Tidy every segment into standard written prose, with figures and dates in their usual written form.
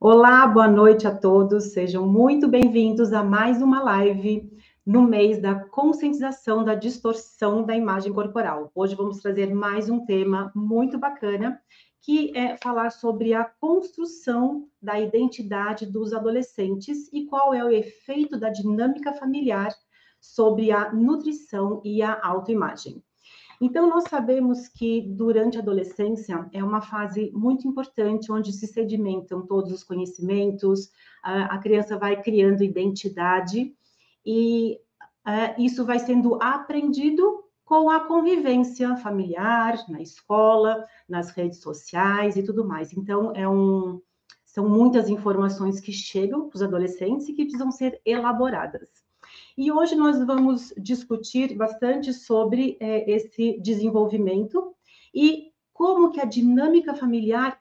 Olá, boa noite a todos. Sejam muito bem-vindos a mais uma live no mês da conscientização da distorção da imagem corporal. Hoje vamos trazer mais um tema muito bacana, que é falar sobre a construção da identidade dos adolescentes e qual é o efeito da dinâmica familiar sobre a nutrição e a autoimagem. Então, nós sabemos que durante a adolescência é uma fase muito importante, onde se sedimentam todos os conhecimentos, a criança vai criando identidade, e isso vai sendo aprendido com a convivência familiar, na escola, nas redes sociais e tudo mais. Então, são muitas informações que chegam para os adolescentes e que precisam ser elaboradas. E hoje nós vamos discutir bastante sobre esse desenvolvimento e como que a dinâmica familiar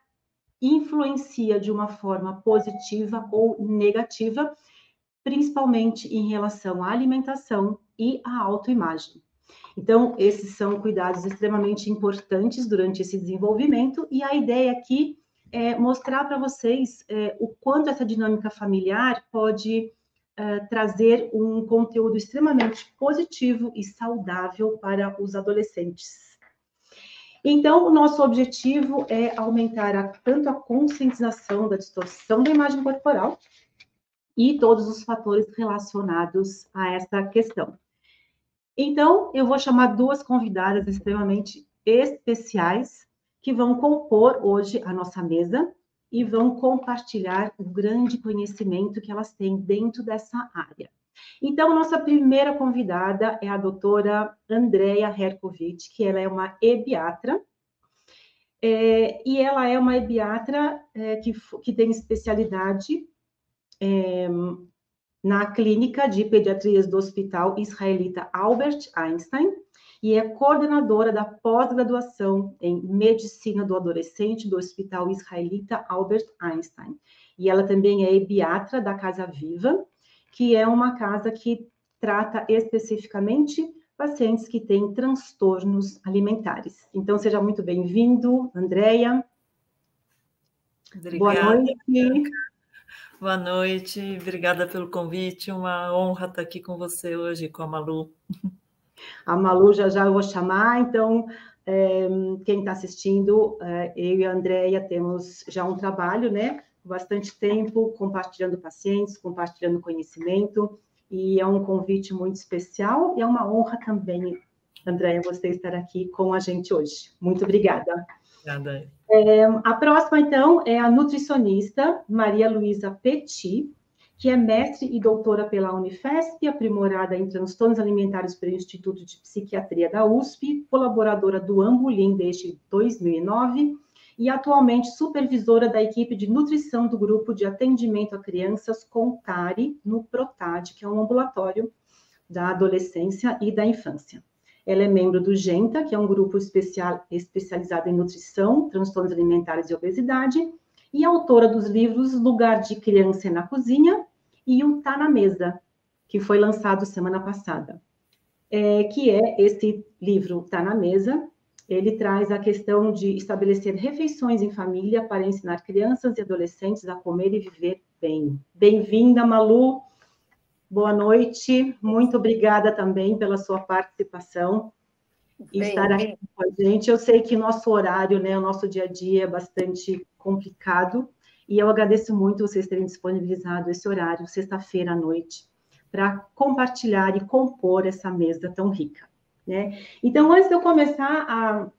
influencia de uma forma positiva ou negativa, principalmente em relação à alimentação e à autoimagem. Então, esses são cuidados extremamente importantes durante esse desenvolvimento, e a ideia aqui é mostrar para vocês o quanto essa dinâmica familiar pode trazer um conteúdo extremamente positivo e saudável para os adolescentes. Então, o nosso objetivo é aumentar tanto a conscientização da distorção da imagem corporal e todos os fatores relacionados a essa questão. Então, eu vou chamar duas convidadas extremamente especiais que vão compor hoje a nossa mesa e vão compartilhar o grande conhecimento que elas têm dentro dessa área. Então, nossa primeira convidada é a doutora Andrea Herkovich, que ela é uma ebiatra, e ela é uma ebiatra que tem especialidade na clínica de pediatrias do Hospital Israelita Albert Einstein, e é coordenadora da pós-graduação em Medicina do Adolescente do Hospital Israelita Albert Einstein. E ela também é ebiatra da Casa Viva, que é uma casa que trata especificamente pacientes que têm transtornos alimentares. Então, seja muito bem-vindo, Andrea. Obrigada. Boa noite. Boa noite, obrigada pelo convite, uma honra estar aqui com você hoje, com a Malu. A Malu já eu vou chamar, então, quem está assistindo, eu e a Andrea temos já um trabalho, né, bastante tempo, compartilhando pacientes, compartilhando conhecimento, e é um convite muito especial, e é uma honra também, Andrea, você estar aqui com a gente hoje. Muito obrigada. Obrigada. A próxima, então, é a nutricionista Maria Luísa Petit, que é mestre e doutora pela Unifesp, aprimorada em transtornos alimentares pelo Instituto de Psiquiatria da USP, colaboradora do Ambulim desde 2009 e atualmente supervisora da equipe de nutrição do grupo de atendimento a crianças com TARI no PROTAD, que é um ambulatório da adolescência e da infância. Ela é membro do GENTA, que é um grupo especializado em nutrição, transtornos alimentares e obesidade, e autora dos livros Lugar de Criança na Cozinha e o Tá na Mesa, que foi lançado semana passada. Que é esse livro Tá na Mesa. Ele traz a questão de estabelecer refeições em família para ensinar crianças e adolescentes a comer e viver bem. Bem-vinda, Malu. Boa noite. Muito obrigada também pela sua participação e estar aqui com a gente. Eu sei que nosso horário, né, o nosso dia a dia é bastante complicado, e eu agradeço muito vocês terem disponibilizado esse horário, sexta-feira à noite, para compartilhar e compor essa mesa tão rica, né? Então, antes de eu começar a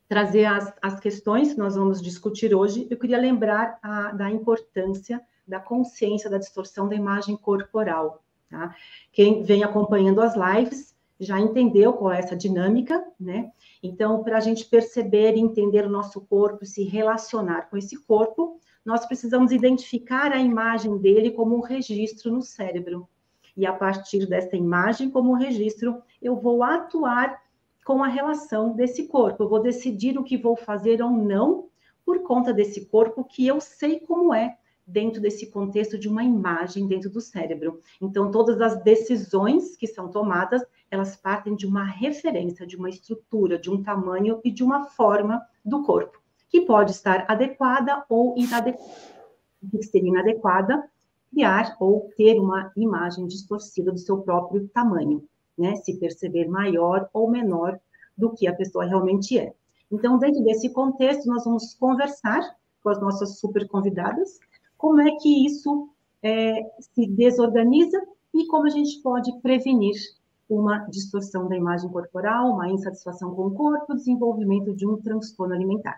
trazer as questões que nós vamos discutir hoje, eu queria lembrar da importância da consciência da distorção da imagem corporal, tá? Quem vem acompanhando as lives já entendeu qual é essa dinâmica, né? Então, para a gente perceber e entender o nosso corpo, se relacionar com esse corpo, nós precisamos identificar a imagem dele como um registro no cérebro. E a partir dessa imagem, como um registro, eu vou atuar com a relação desse corpo. Eu vou decidir o que vou fazer ou não por conta desse corpo que eu sei como é dentro desse contexto de uma imagem dentro do cérebro. Então, todas as decisões que são tomadas, elas partem de uma referência, de uma estrutura, de um tamanho e de uma forma do corpo, que pode estar adequada ou inadequada. Que seria inadequada, criar ou ter uma imagem distorcida do seu próprio tamanho, né? Se perceber maior ou menor do que a pessoa realmente é. Então, dentro desse contexto, nós vamos conversar com as nossas super convidadas, como é que isso se desorganiza e como a gente pode prevenir uma distorção da imagem corporal, uma insatisfação com o corpo, o desenvolvimento de um transtorno alimentar.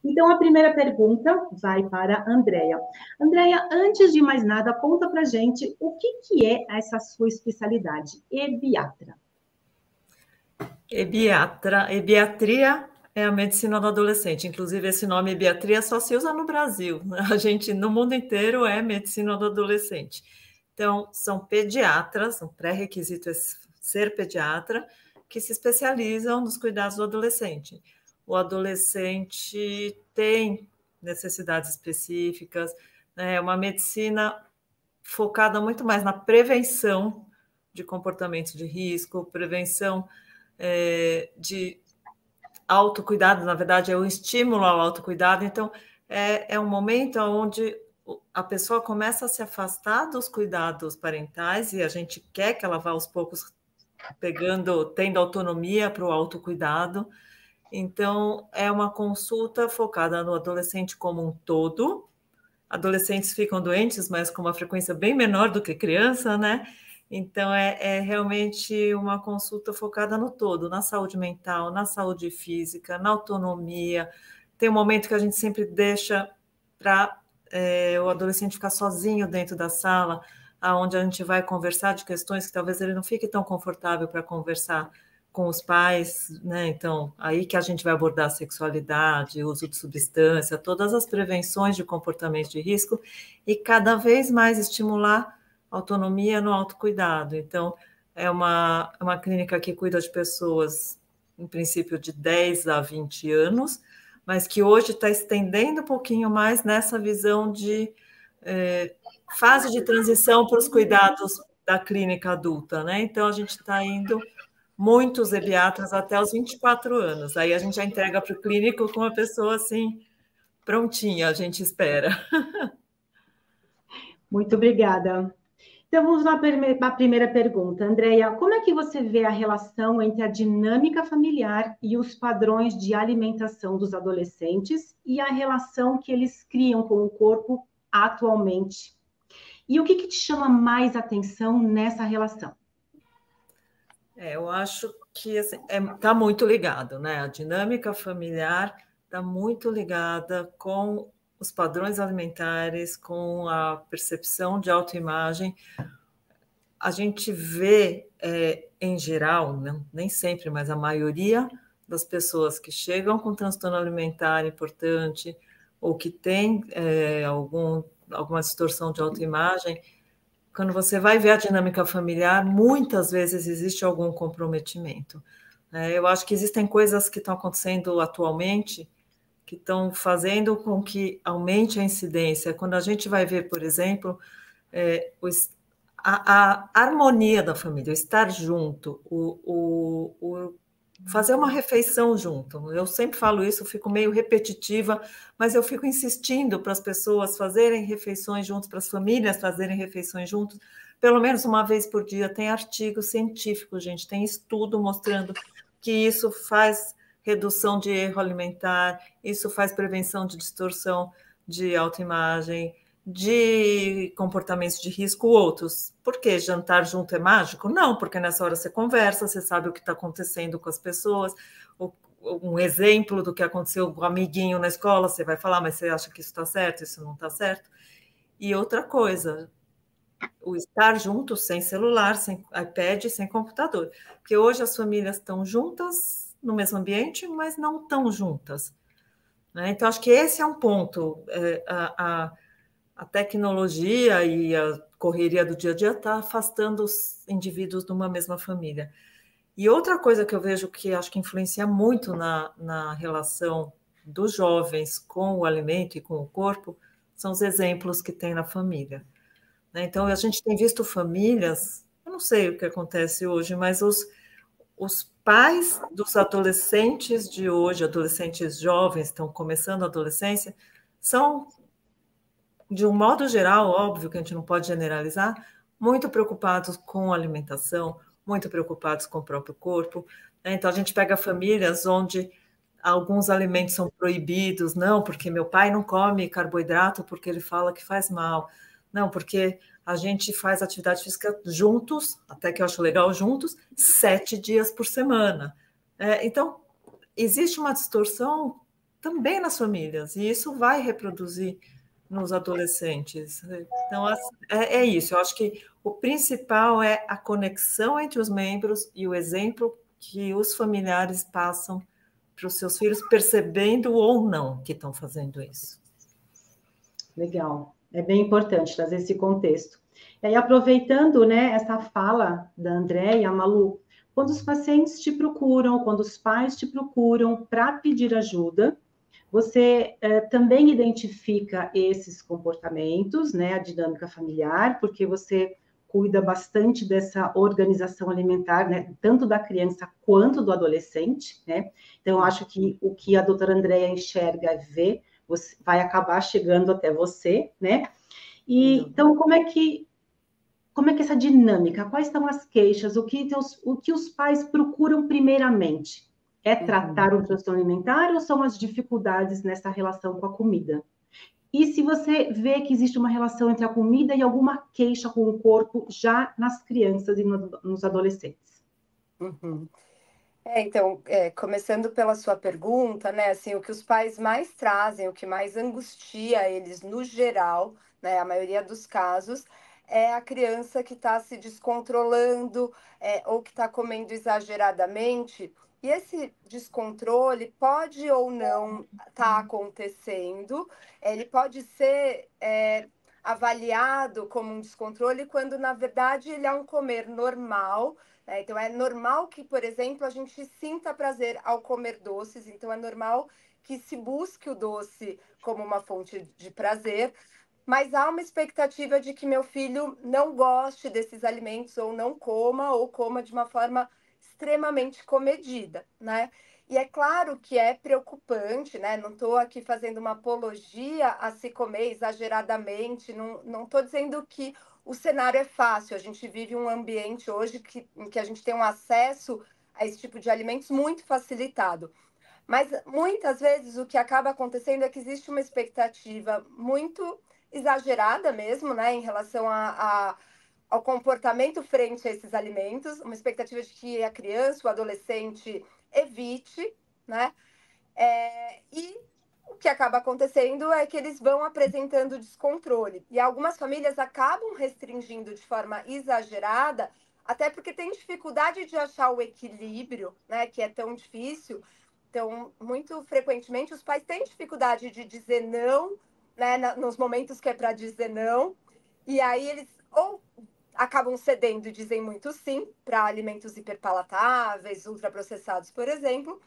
Então, a primeira pergunta vai para a Andrea. Andrea, antes de mais nada, conta para a gente o que é essa sua especialidade, ebiatra. Ebiatria é a medicina do adolescente. Inclusive, esse nome ebiatria só se usa no Brasil. A gente, no mundo inteiro, é medicina do adolescente. Então, são pediatras, um pré-requisito é ser pediatra, que se especializam nos cuidados do adolescente. O adolescente tem necessidades específicas, né? É uma medicina focada muito mais na prevenção de comportamentos de risco, prevenção de autocuidado, na verdade, é o estímulo ao autocuidado. Então, é um momento onde a pessoa começa a se afastar dos cuidados parentais e a gente quer que ela vá aos poucos tendo autonomia para o autocuidado. Então, é uma consulta focada no adolescente como um todo. Adolescentes ficam doentes, mas com uma frequência bem menor do que criança, né? Então, é realmente uma consulta focada no todo, na saúde mental, na saúde física, na autonomia. Tem um momento que a gente sempre deixa para o adolescente ficar sozinho dentro da sala, onde a gente vai conversar de questões que talvez ele não fique tão confortável para conversar com os pais, né? Então, aí que a gente vai abordar a sexualidade, o uso de substância, todas as prevenções de comportamentos de risco e cada vez mais estimular a autonomia no autocuidado. Então, é uma clínica que cuida de pessoas, em princípio, de 10 a 20 anos, mas que hoje está estendendo um pouquinho mais nessa visão de fase de transição para os cuidados da clínica adulta, né? Então, a gente está indo muitos ebiatras até os 24 anos. Aí a gente já entrega para o clínico com uma pessoa assim, prontinha, a gente espera. Muito obrigada. Então, vamos lá para a primeira pergunta. Andreia, como é que você vê a relação entre a dinâmica familiar e os padrões de alimentação dos adolescentes e a relação que eles criam com o corpo atualmente? E o que te chama mais atenção nessa relação? Eu acho que assim, tá muito ligado, né? A dinâmica familiar está muito ligada com os padrões alimentares, com a percepção de autoimagem. A gente vê, em geral, nem sempre, mas a maioria das pessoas que chegam com transtorno alimentar importante ou que tem alguma distorção de autoimagem, quando você vai ver a dinâmica familiar, muitas vezes existe algum comprometimento. Eu acho que existem coisas que estão acontecendo atualmente que estão fazendo com que aumente a incidência. Quando a gente vai ver, por exemplo, a harmonia da família, o estar junto, fazer uma refeição junto. Eu sempre falo isso, eu fico meio repetitiva, mas eu fico insistindo para as pessoas fazerem refeições juntos, para as famílias fazerem refeições juntos, pelo menos uma vez por dia. Tem artigo científico, gente, tem estudo mostrando que isso faz redução de erro alimentar, isso faz prevenção de distorção de autoimagem, de comportamentos de risco outros. Por que jantar junto é mágico? Não, porque nessa hora você conversa, você sabe o que está acontecendo com as pessoas, um exemplo do que aconteceu com o amiguinho na escola, você vai falar, mas você acha que isso está certo, isso não está certo? E outra coisa, o estar junto sem celular, sem iPad, sem computador. Porque hoje as famílias estão juntas no mesmo ambiente, mas não estão juntas. Né? Então, acho que esse é um ponto. A tecnologia e a correria do dia a dia está afastando os indivíduos de uma mesma família. E outra coisa que eu vejo que acho que influencia muito na relação dos jovens com o alimento e com o corpo são os exemplos que tem na família, né? Então, a gente tem visto famílias, eu não sei o que acontece hoje, mas os pais dos adolescentes de hoje, adolescentes jovens, estão começando a adolescência, são, de um modo geral, óbvio que a gente não pode generalizar, muito preocupados com a alimentação, muito preocupados com o próprio corpo, né? Então, a gente pega famílias onde alguns alimentos são proibidos, não, porque meu pai não come carboidrato porque ele fala que faz mal, não, porque a gente faz atividade física juntos, até que eu acho legal, juntos, 7 dias por semana. Então, existe uma distorção também nas famílias, e isso vai reproduzir nos adolescentes. Então, é isso, eu acho que o principal é a conexão entre os membros e o exemplo que os familiares passam para os seus filhos, percebendo ou não que estão fazendo isso. Legal. É bem importante trazer esse contexto. E aí, aproveitando, né, essa fala da Andréia, Malu, quando os pacientes te procuram, quando os pais te procuram para pedir ajuda, você também identifica esses comportamentos, né, a dinâmica familiar, porque você cuida bastante dessa organização alimentar, né, tanto da criança quanto do adolescente, né? Então, eu acho que o que a doutora Andréia enxerga e vê, vai acabar chegando até você, né? E, então, como é que essa dinâmica? Quais são as queixas? O que os pais procuram primeiramente? É tratar o transtorno alimentar ou são as dificuldades nessa relação com a comida? E se você vê que existe uma relação entre a comida e alguma queixa com o corpo já nas crianças e nos adolescentes? Uhum. Então, começando pela sua pergunta, né, assim, o que os pais mais trazem, o que mais angustia eles no geral, né, a maioria dos casos, é a criança que está se descontrolando, ou que está comendo exageradamente. E esse descontrole pode ou não estar acontecendo, ele pode ser avaliado como um descontrole quando, na verdade, ele é um comer normal. Então, é normal que, por exemplo, a gente sinta prazer ao comer doces, então é normal que se busque o doce como uma fonte de prazer, mas há uma expectativa de que meu filho não goste desses alimentos, ou coma de uma forma extremamente comedida, né? E é claro que é preocupante, né? Não estou aqui fazendo uma apologia a se comer exageradamente, não estou dizendo que o cenário é fácil. A gente vive um ambiente hoje em que a gente tem um acesso a esse tipo de alimentos muito facilitado. Mas muitas vezes o que acaba acontecendo é que existe uma expectativa muito exagerada mesmo, né, em relação ao comportamento frente a esses alimentos, uma expectativa de que a criança, o adolescente evite, né? E o que acaba acontecendo é que eles vão apresentando descontrole. E algumas famílias acabam restringindo de forma exagerada, até porque tem dificuldade de achar o equilíbrio, né, que é tão difícil. Então, muito frequentemente, os pais têm dificuldade de dizer não, né, nos momentos que é para dizer não. E aí eles ou acabam cedendo e dizem muito sim para alimentos hiperpalatáveis, ultraprocessados, por exemplo,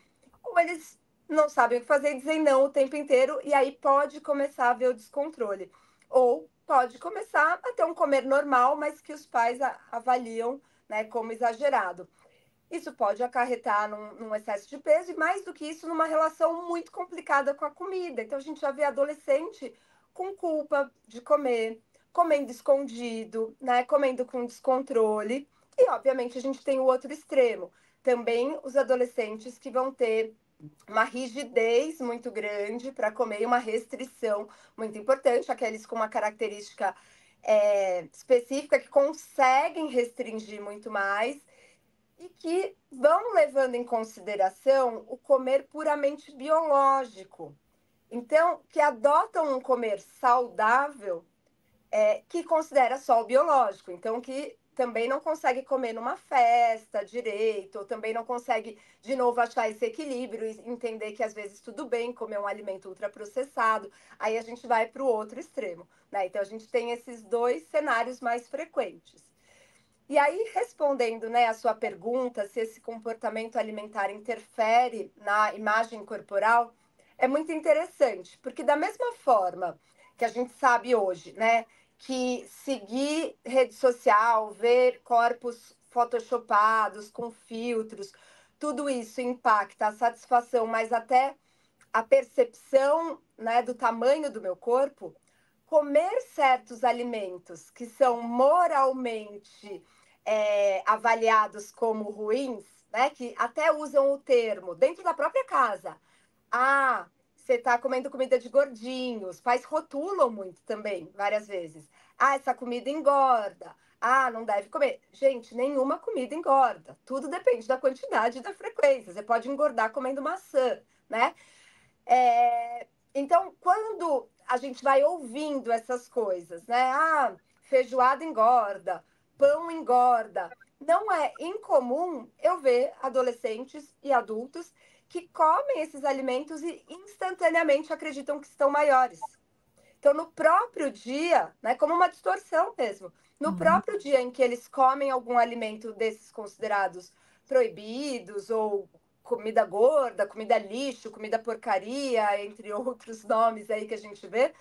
ou eles não sabem o que fazer e dizem não o tempo inteiro, e aí pode começar a ver o descontrole. Ou pode começar a ter um comer normal, mas que os pais avaliam, né, como exagerado. Isso pode acarretar num excesso de peso e, mais do que isso, numa relação muito complicada com a comida. Então, a gente já vê adolescente com culpa de comer, comendo escondido, né? Comendo com descontrole. E, obviamente, a gente tem o outro extremo. Também os adolescentes que vão ter uma rigidez muito grande para comer e uma restrição muito importante, aqueles com uma característica específica que conseguem restringir muito mais e que vão levando em consideração o comer puramente biológico. Então, que adotam um comer saudável, que considera só o biológico. Então, que também não consegue comer numa festa direito, ou também não consegue, de novo, achar esse equilíbrio e entender que às vezes tudo bem comer um alimento ultraprocessado. Aí a gente vai para o outro extremo, né? Então, a gente tem esses dois cenários mais frequentes. E aí, respondendo, né, a sua pergunta, se esse comportamento alimentar interfere na imagem corporal, é muito interessante, porque da mesma forma que a gente sabe hoje, né? Que seguir rede social, ver corpos photoshopados, com filtros, tudo isso impacta a satisfação, mas até a percepção, né, do tamanho do meu corpo. Comer certos alimentos que são moralmente avaliados como ruins, né, que até usam o termo dentro da própria casa. Ah, você está comendo comida de gordinho. Os pais rotulam muito também, várias vezes. Ah, essa comida engorda. Ah, não deve comer. Gente, nenhuma comida engorda. Tudo depende da quantidade e da frequência. Você pode engordar comendo maçã, né? Então, quando a gente vai ouvindo essas coisas, né? Ah, feijoada engorda, pão engorda. Não é incomum eu ver adolescentes e adultos que comem esses alimentos e instantaneamente acreditam que estão maiores. Então, no próprio dia, né, como uma distorção mesmo, no próprio dia em que eles comem algum alimento desses considerados proibidos, ou comida gorda, comida lixo, comida porcaria, entre outros nomes aí que a gente vê,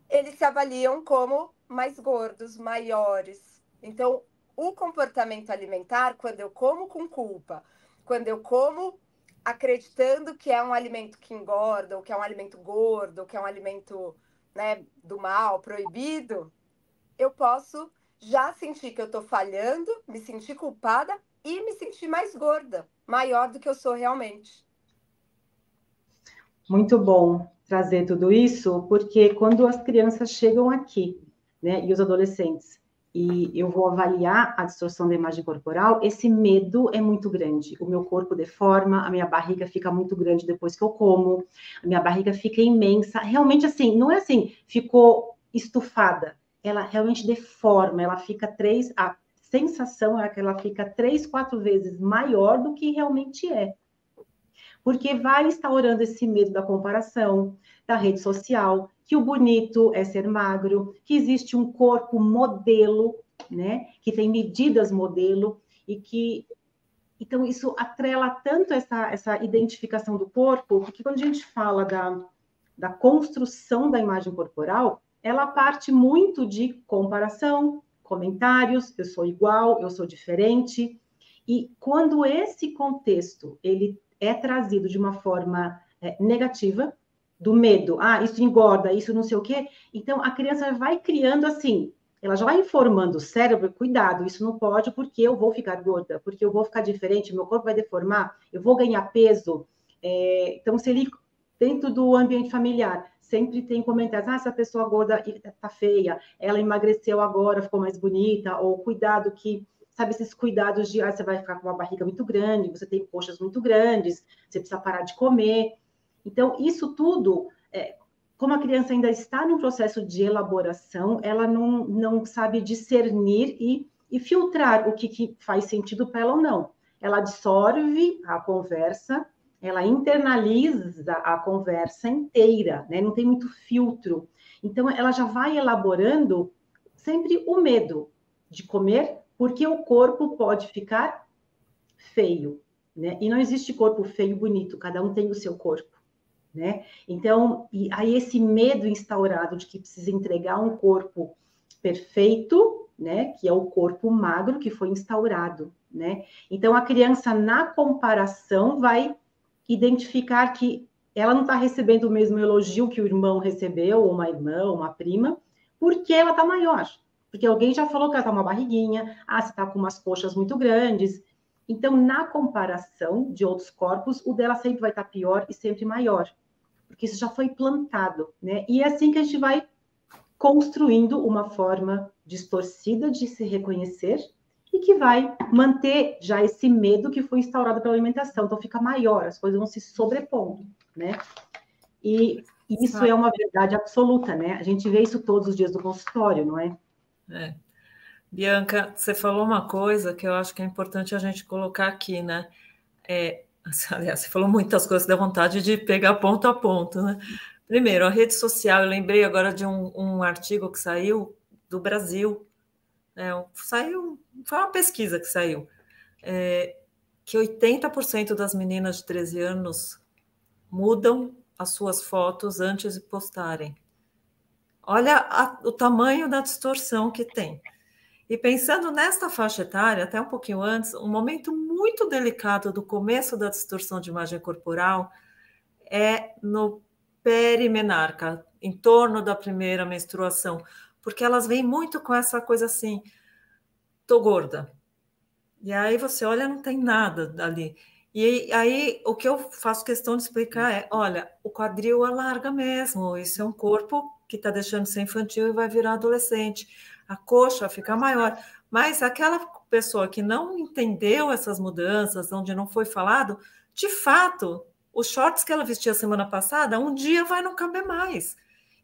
eles se avaliam como mais gordos, maiores. Então, o comportamento alimentar, quando eu como com culpa, quando eu como acreditando que é um alimento que engorda, ou que é um alimento gordo, ou que é um alimento, né, do mal, proibido, eu posso já sentir que eu estou falhando, me sentir culpada e me sentir mais gorda, maior do que eu sou realmente. Muito bom trazer tudo isso, porque quando as crianças chegam aqui, né, e os adolescentes, e eu vou avaliar a distorção da imagem corporal, esse medo é muito grande. O meu corpo deforma, a minha barriga fica muito grande depois que eu como, a minha barriga fica imensa. Realmente, assim, não é assim, ficou estufada. Ela realmente deforma, ela fica a sensação é que ela fica 3, 4 vezes maior do que realmente é. Porque vai instaurando esse medo da comparação, da rede social, que o bonito é ser magro, que existe um corpo modelo, né? Que tem medidas modelo e que então isso atrela tanto essa identificação do corpo, porque quando a gente fala da construção da imagem corporal, ela parte muito de comparação, comentários, eu sou igual, eu sou diferente. E quando esse contexto ele é trazido de uma forma negativa, do medo, isso engorda, isso não sei o quê, então a criança vai criando assim, ela já vai informando o cérebro, cuidado, isso não pode porque eu vou ficar gorda, porque eu vou ficar diferente, meu corpo vai deformar, eu vou ganhar peso. Então, se ele, dentro do ambiente familiar, sempre tem comentários, essa pessoa gorda tá feia, ela emagreceu agora, ficou mais bonita, ou cuidado que sabe, esses cuidados de você vai ficar com uma barriga muito grande, você tem coxas muito grandes, você precisa parar de comer. Então, isso tudo, como a criança ainda está no processo de elaboração, ela não sabe discernir e filtrar o que faz sentido para ela ou não. Ela absorve a conversa, ela internaliza a conversa inteira, né? Não tem muito filtro. Então, ela já vai elaborando sempre o medo de comer, porque o corpo pode ficar feio, né? E não existe corpo feio e bonito, cada um tem o seu corpo, né? Então, e aí esse medo instaurado de que precisa entregar um corpo perfeito, né? Que é o corpo magro que foi instaurado, né? Então, a criança, na comparação, vai identificar que ela não está recebendo o mesmo elogio que o irmão recebeu, ou uma irmã, ou uma prima, porque ela está maior. Porque alguém já falou que ela está uma barriguinha, você está com umas coxas muito grandes. Então, na comparação de outros corpos, o dela sempre vai estar pior e sempre maior. Porque isso já foi plantado, né? E é assim que a gente vai construindo uma forma distorcida de se reconhecer e que vai manter já esse medo que foi instaurado pela alimentação. Então, fica maior, as coisas vão se sobrepondo, né? E isso é uma verdade absoluta, né? A gente vê isso todos os dias no consultório, não é? Bianca, você falou uma coisa que eu acho que é importante a gente colocar aqui, né? Aliás, você falou muitas coisas, dá vontade de pegar ponto a ponto, né? Primeiro, a rede social, eu lembrei agora de um artigo que saiu do Brasil, foi uma pesquisa que saiu, que 80% das meninas de 13 anos mudam as suas fotos antes de postarem. Olha o tamanho da distorção que tem. E pensando nesta faixa etária, até um pouquinho antes, um momento muito delicado do começo da distorção de imagem corporal é no perimenarca, em torno da primeira menstruação, porque elas vêm muito com essa coisa assim, tô gorda. E aí você olha, não tem nada ali. E aí o que eu faço questão de explicar é, olha, o quadril alarga mesmo, isso é um corpo que está deixando de ser infantil e vai virar adolescente. A coxa fica maior. Mas aquela pessoa que não entendeu essas mudanças, onde não foi falado, de fato, os shorts que ela vestia semana passada, um dia vai não caber mais.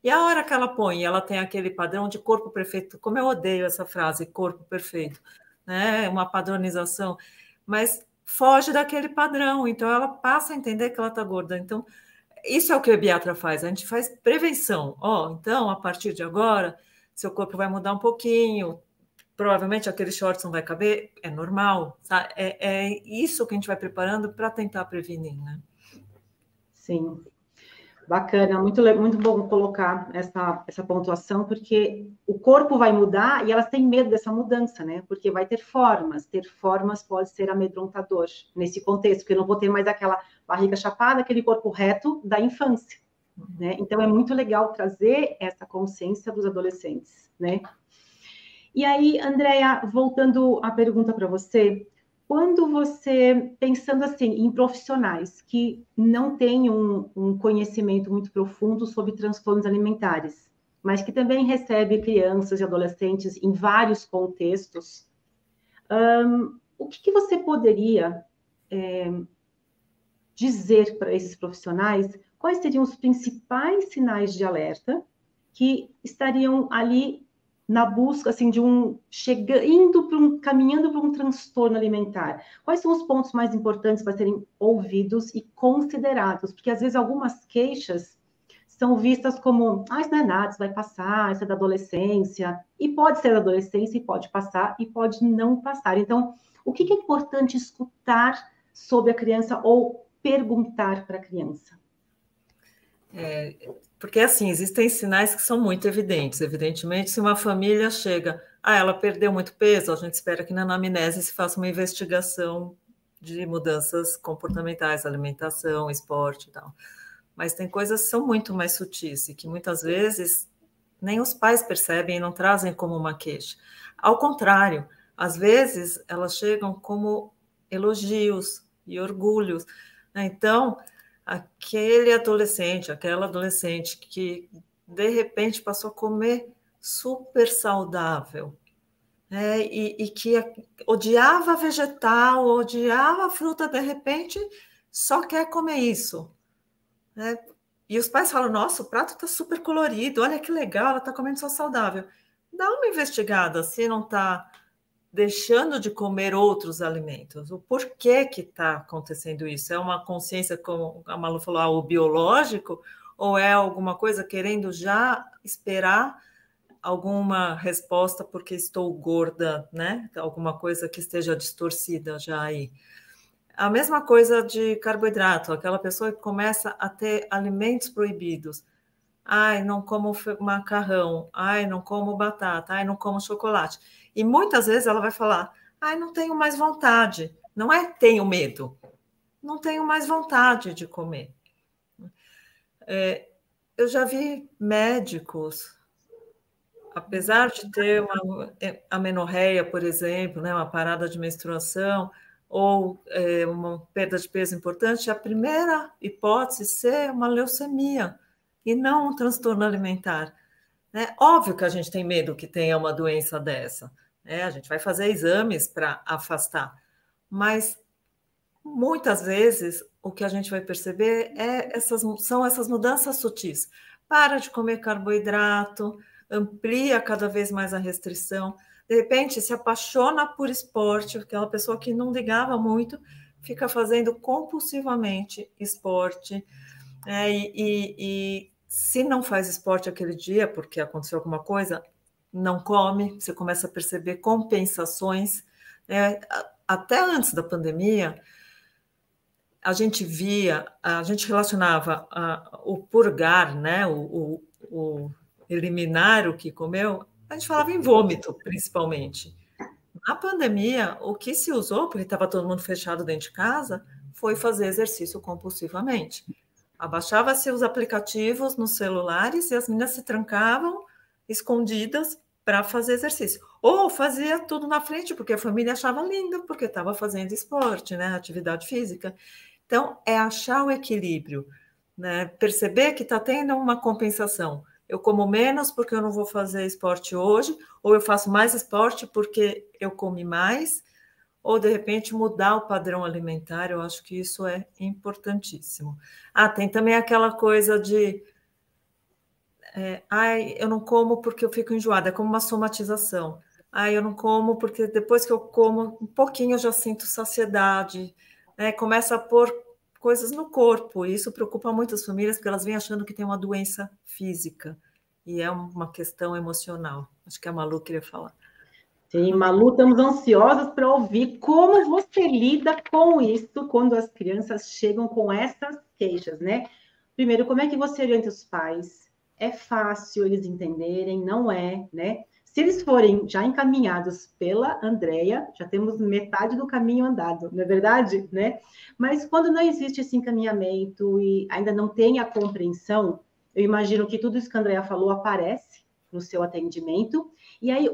E a hora que ela põe, ela tem aquele padrão de corpo perfeito, como eu odeio essa frase, corpo perfeito, né? Uma padronização, mas foge daquele padrão, então ela passa a entender que ela está gorda. Então, isso é o que a Biatra faz, a gente faz prevenção. Então, a partir de agora, seu corpo vai mudar um pouquinho, provavelmente aquele shorts não vai caber, é normal, tá? É isso que a gente vai preparando para tentar prevenir, né? Sim. Bacana, muito bom colocar essa pontuação, porque o corpo vai mudar e elas têm medo dessa mudança, né? Porque vai ter formas pode ser amedrontador nesse contexto, porque eu não vou ter mais aquela barriga chapada, aquele corpo reto da infância, né? Então é muito legal trazer essa consciência dos adolescentes, né? E aí, Andréia, voltando a pergunta para você, quando você, pensando assim, em profissionais que não têm um conhecimento muito profundo sobre transtornos alimentares, mas que também recebem crianças e adolescentes em vários contextos, o que você poderia dizer para esses profissionais? Quais seriam os principais sinais de alerta que estariam ali na busca assim de caminhando para um transtorno alimentar? Quais são os pontos mais importantes para serem ouvidos e considerados? Porque às vezes algumas queixas são vistas como, isso não é nada, isso vai passar, isso é da adolescência, e pode ser da adolescência, e pode passar, e pode não passar. Então, o que é importante escutar sobre a criança ou perguntar para a criança? Porque, assim, existem sinais que são muito evidentes. Evidentemente, se uma família chega, ela perdeu muito peso, a gente espera que na anamnese se faça uma investigação de mudanças comportamentais, alimentação, esporte e tal. Mas tem coisas que são muito mais sutis e que muitas vezes nem os pais percebem e não trazem como uma queixa. Ao contrário, às vezes elas chegam como elogios e orgulhos. Então, aquela adolescente que de repente passou a comer super saudável, né? E que odiava vegetal, odiava fruta, de repente só quer comer isso, né? E os pais falam, nossa, o prato está super colorido, olha que legal, ela está comendo só saudável. Dá uma investigada se não está deixando de comer outros alimentos. O porquê que está acontecendo isso? É uma consciência, como a Malu falou, o biológico, ou é alguma coisa querendo já esperar alguma resposta porque estou gorda, né? Alguma coisa que esteja distorcida já aí. A mesma coisa de carboidrato, aquela pessoa que começa a ter alimentos proibidos. Não como macarrão, não como batata, não como chocolate. E muitas vezes ela vai falar, não tenho mais vontade. Não é tenho medo, não tenho mais vontade de comer. Eu já vi médicos, apesar de ter uma amenorreia, por exemplo, né, uma parada de menstruação, ou uma perda de peso importante, a primeira hipótese ser uma leucemia e não um transtorno alimentar. Né? Óbvio que a gente tem medo que tenha uma doença dessa, né? A gente vai fazer exames para afastar, mas muitas vezes o que a gente vai perceber são essas mudanças sutis. Para de comer carboidrato, amplia cada vez mais a restrição, de repente se apaixona por esporte, aquela pessoa que não ligava muito, fica fazendo compulsivamente esporte, e se não faz esporte aquele dia, porque aconteceu alguma coisa, não come, você começa a perceber compensações. Até antes da pandemia, a gente relacionava o purgar, né, eliminar o que comeu, a gente falava em vômito, principalmente. Na pandemia, o que se usou, porque estava todo mundo fechado dentro de casa, foi fazer exercício compulsivamente. Abaixava-se os aplicativos nos celulares e as meninas se trancavam escondidas para fazer exercício. Ou fazia tudo na frente, porque a família achava lindo, porque estava fazendo esporte, né, atividade física. Então, é achar o equilíbrio, né? Perceber que está tendo uma compensação. Eu como menos porque eu não vou fazer esporte hoje, ou eu faço mais esporte porque eu comi mais, ou de repente mudar o padrão alimentar, eu acho que isso é importantíssimo. Ah, tem também aquela coisa de ai, eu não como porque eu fico enjoada, é como uma somatização. Ai, eu não como porque depois que eu como um pouquinho eu já sinto saciedade, né? Começa a pôr coisas no corpo, e isso preocupa muito as famílias, porque elas vêm achando que tem uma doença física, e é uma questão emocional. Acho que a Malu queria falar. Sim, Malu, estamos ansiosas para ouvir como você lida com isso quando as crianças chegam com essas queixas, né? Primeiro, como é que você orienta os pais? É fácil eles entenderem? Não é, né? Se eles forem já encaminhados pela Andrea, já temos metade do caminho andado, não é verdade, né? Mas quando não existe esse encaminhamento e ainda não tem a compreensão, eu imagino que tudo isso que a Andrea falou aparece no seu atendimento. E aí,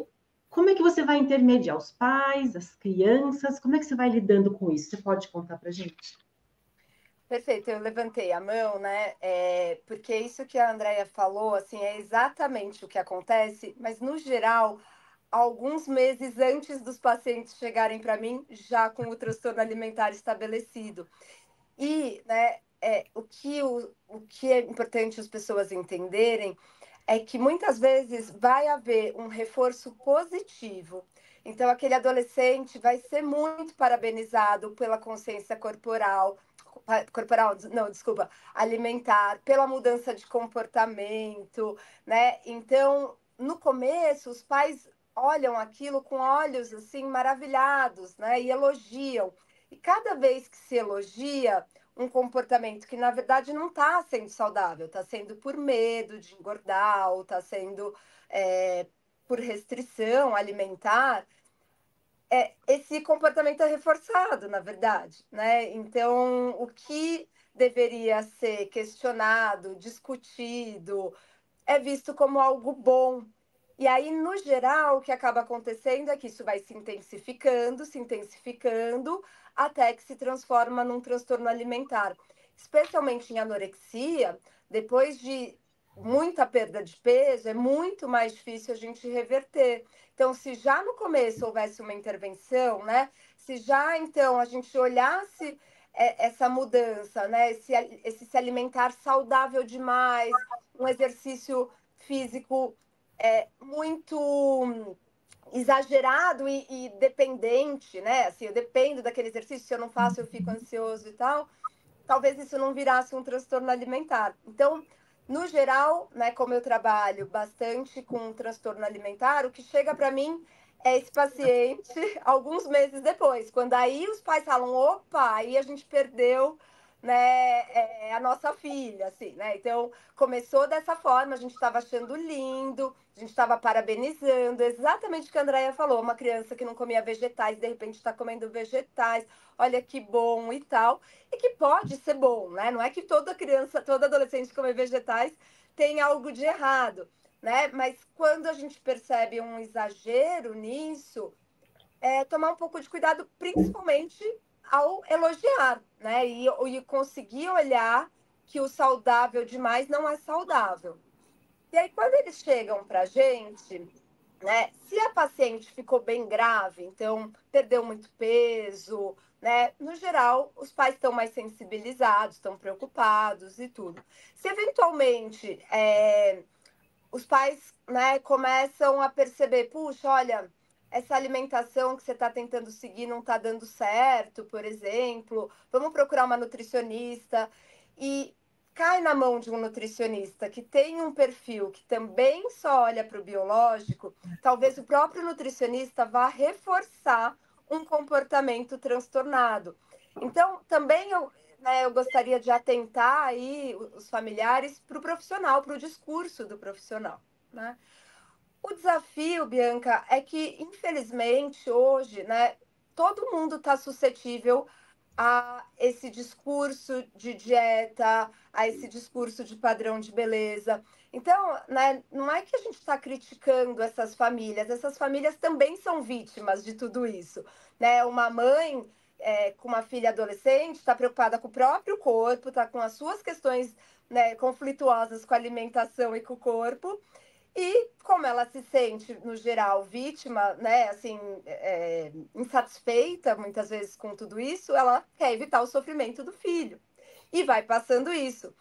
como é que você vai intermediar os pais, as crianças? Como é que você vai lidando com isso? Você pode contar para a gente? Perfeito, eu levantei a mão, né? Porque isso que a Andrea falou, assim, é exatamente o que acontece, mas no geral, alguns meses antes dos pacientes chegarem para mim, já com o transtorno alimentar estabelecido. E, né, o que é importante as pessoas entenderem é que muitas vezes vai haver um reforço positivo. Então, aquele adolescente vai ser muito parabenizado pela consciência corporal, não, desculpa, alimentar, pela mudança de comportamento, né? Então, no começo, os pais olham aquilo com olhos assim maravilhados, né? E elogiam. E cada vez que se elogia um comportamento que na verdade não está sendo saudável, está sendo por medo de engordar, ou está sendo por restrição alimentar, esse comportamento é reforçado, na verdade, né? Então, o que deveria ser questionado, discutido, é visto como algo bom. E aí, no geral, o que acaba acontecendo é que isso vai se intensificando, até que se transforma num transtorno alimentar. Especialmente em anorexia, depois de muita perda de peso, é muito mais difícil a gente reverter. Então, se já no começo houvesse uma intervenção, né? Se já então a gente olhasse essa mudança, né? Esse se alimentar saudável demais, um exercício físico muito exagerado e dependente, né? Assim, eu dependo daquele exercício, se eu não faço, eu fico ansioso e tal. Talvez isso não virasse um transtorno alimentar. Então, no geral, né, como eu trabalho bastante com transtorno alimentar, o que chega para mim é esse paciente alguns meses depois, quando aí os pais falam, opa, aí a gente perdeu, né, a nossa filha, assim, né? Então, começou dessa forma, a gente estava achando lindo, a gente estava parabenizando, exatamente o que a Andrea falou, uma criança que não comia vegetais, de repente está comendo vegetais, olha que bom e tal, e que pode ser bom, né? Não é que toda criança, toda adolescente que come vegetais tem algo de errado, né? Mas quando a gente percebe um exagero nisso, tomar um pouco de cuidado, principalmente ao elogiar, né? E conseguir olhar que o saudável demais não é saudável. E aí, quando eles chegam para a gente, né? Se a paciente ficou bem grave, então perdeu muito peso, né? No geral, os pais estão mais sensibilizados, estão preocupados e tudo. Se eventualmente os pais, né, começam a perceber, puxa, olha, essa alimentação que você está tentando seguir não está dando certo, por exemplo, vamos procurar uma nutricionista e cai na mão de um nutricionista que tem um perfil que também só olha para o biológico, talvez o próprio nutricionista vá reforçar um comportamento transtornado. Então, também eu gostaria de atentar aí os familiares para o profissional, para o discurso do profissional. né? O desafio, Bianca, é que, infelizmente, hoje, né, todo mundo está suscetível a esse discurso de dieta, a esse discurso de padrão de beleza. Então, né, não é que a gente está criticando essas famílias também são vítimas de tudo isso. Né? Uma mãe com uma filha adolescente está preocupada com o próprio corpo, está com as suas questões, né, conflituosas com a alimentação e com o corpo, e como ela se sente, no geral, vítima, né, assim, insatisfeita muitas vezes com tudo isso, ela quer evitar o sofrimento do filho. E vai passando isso.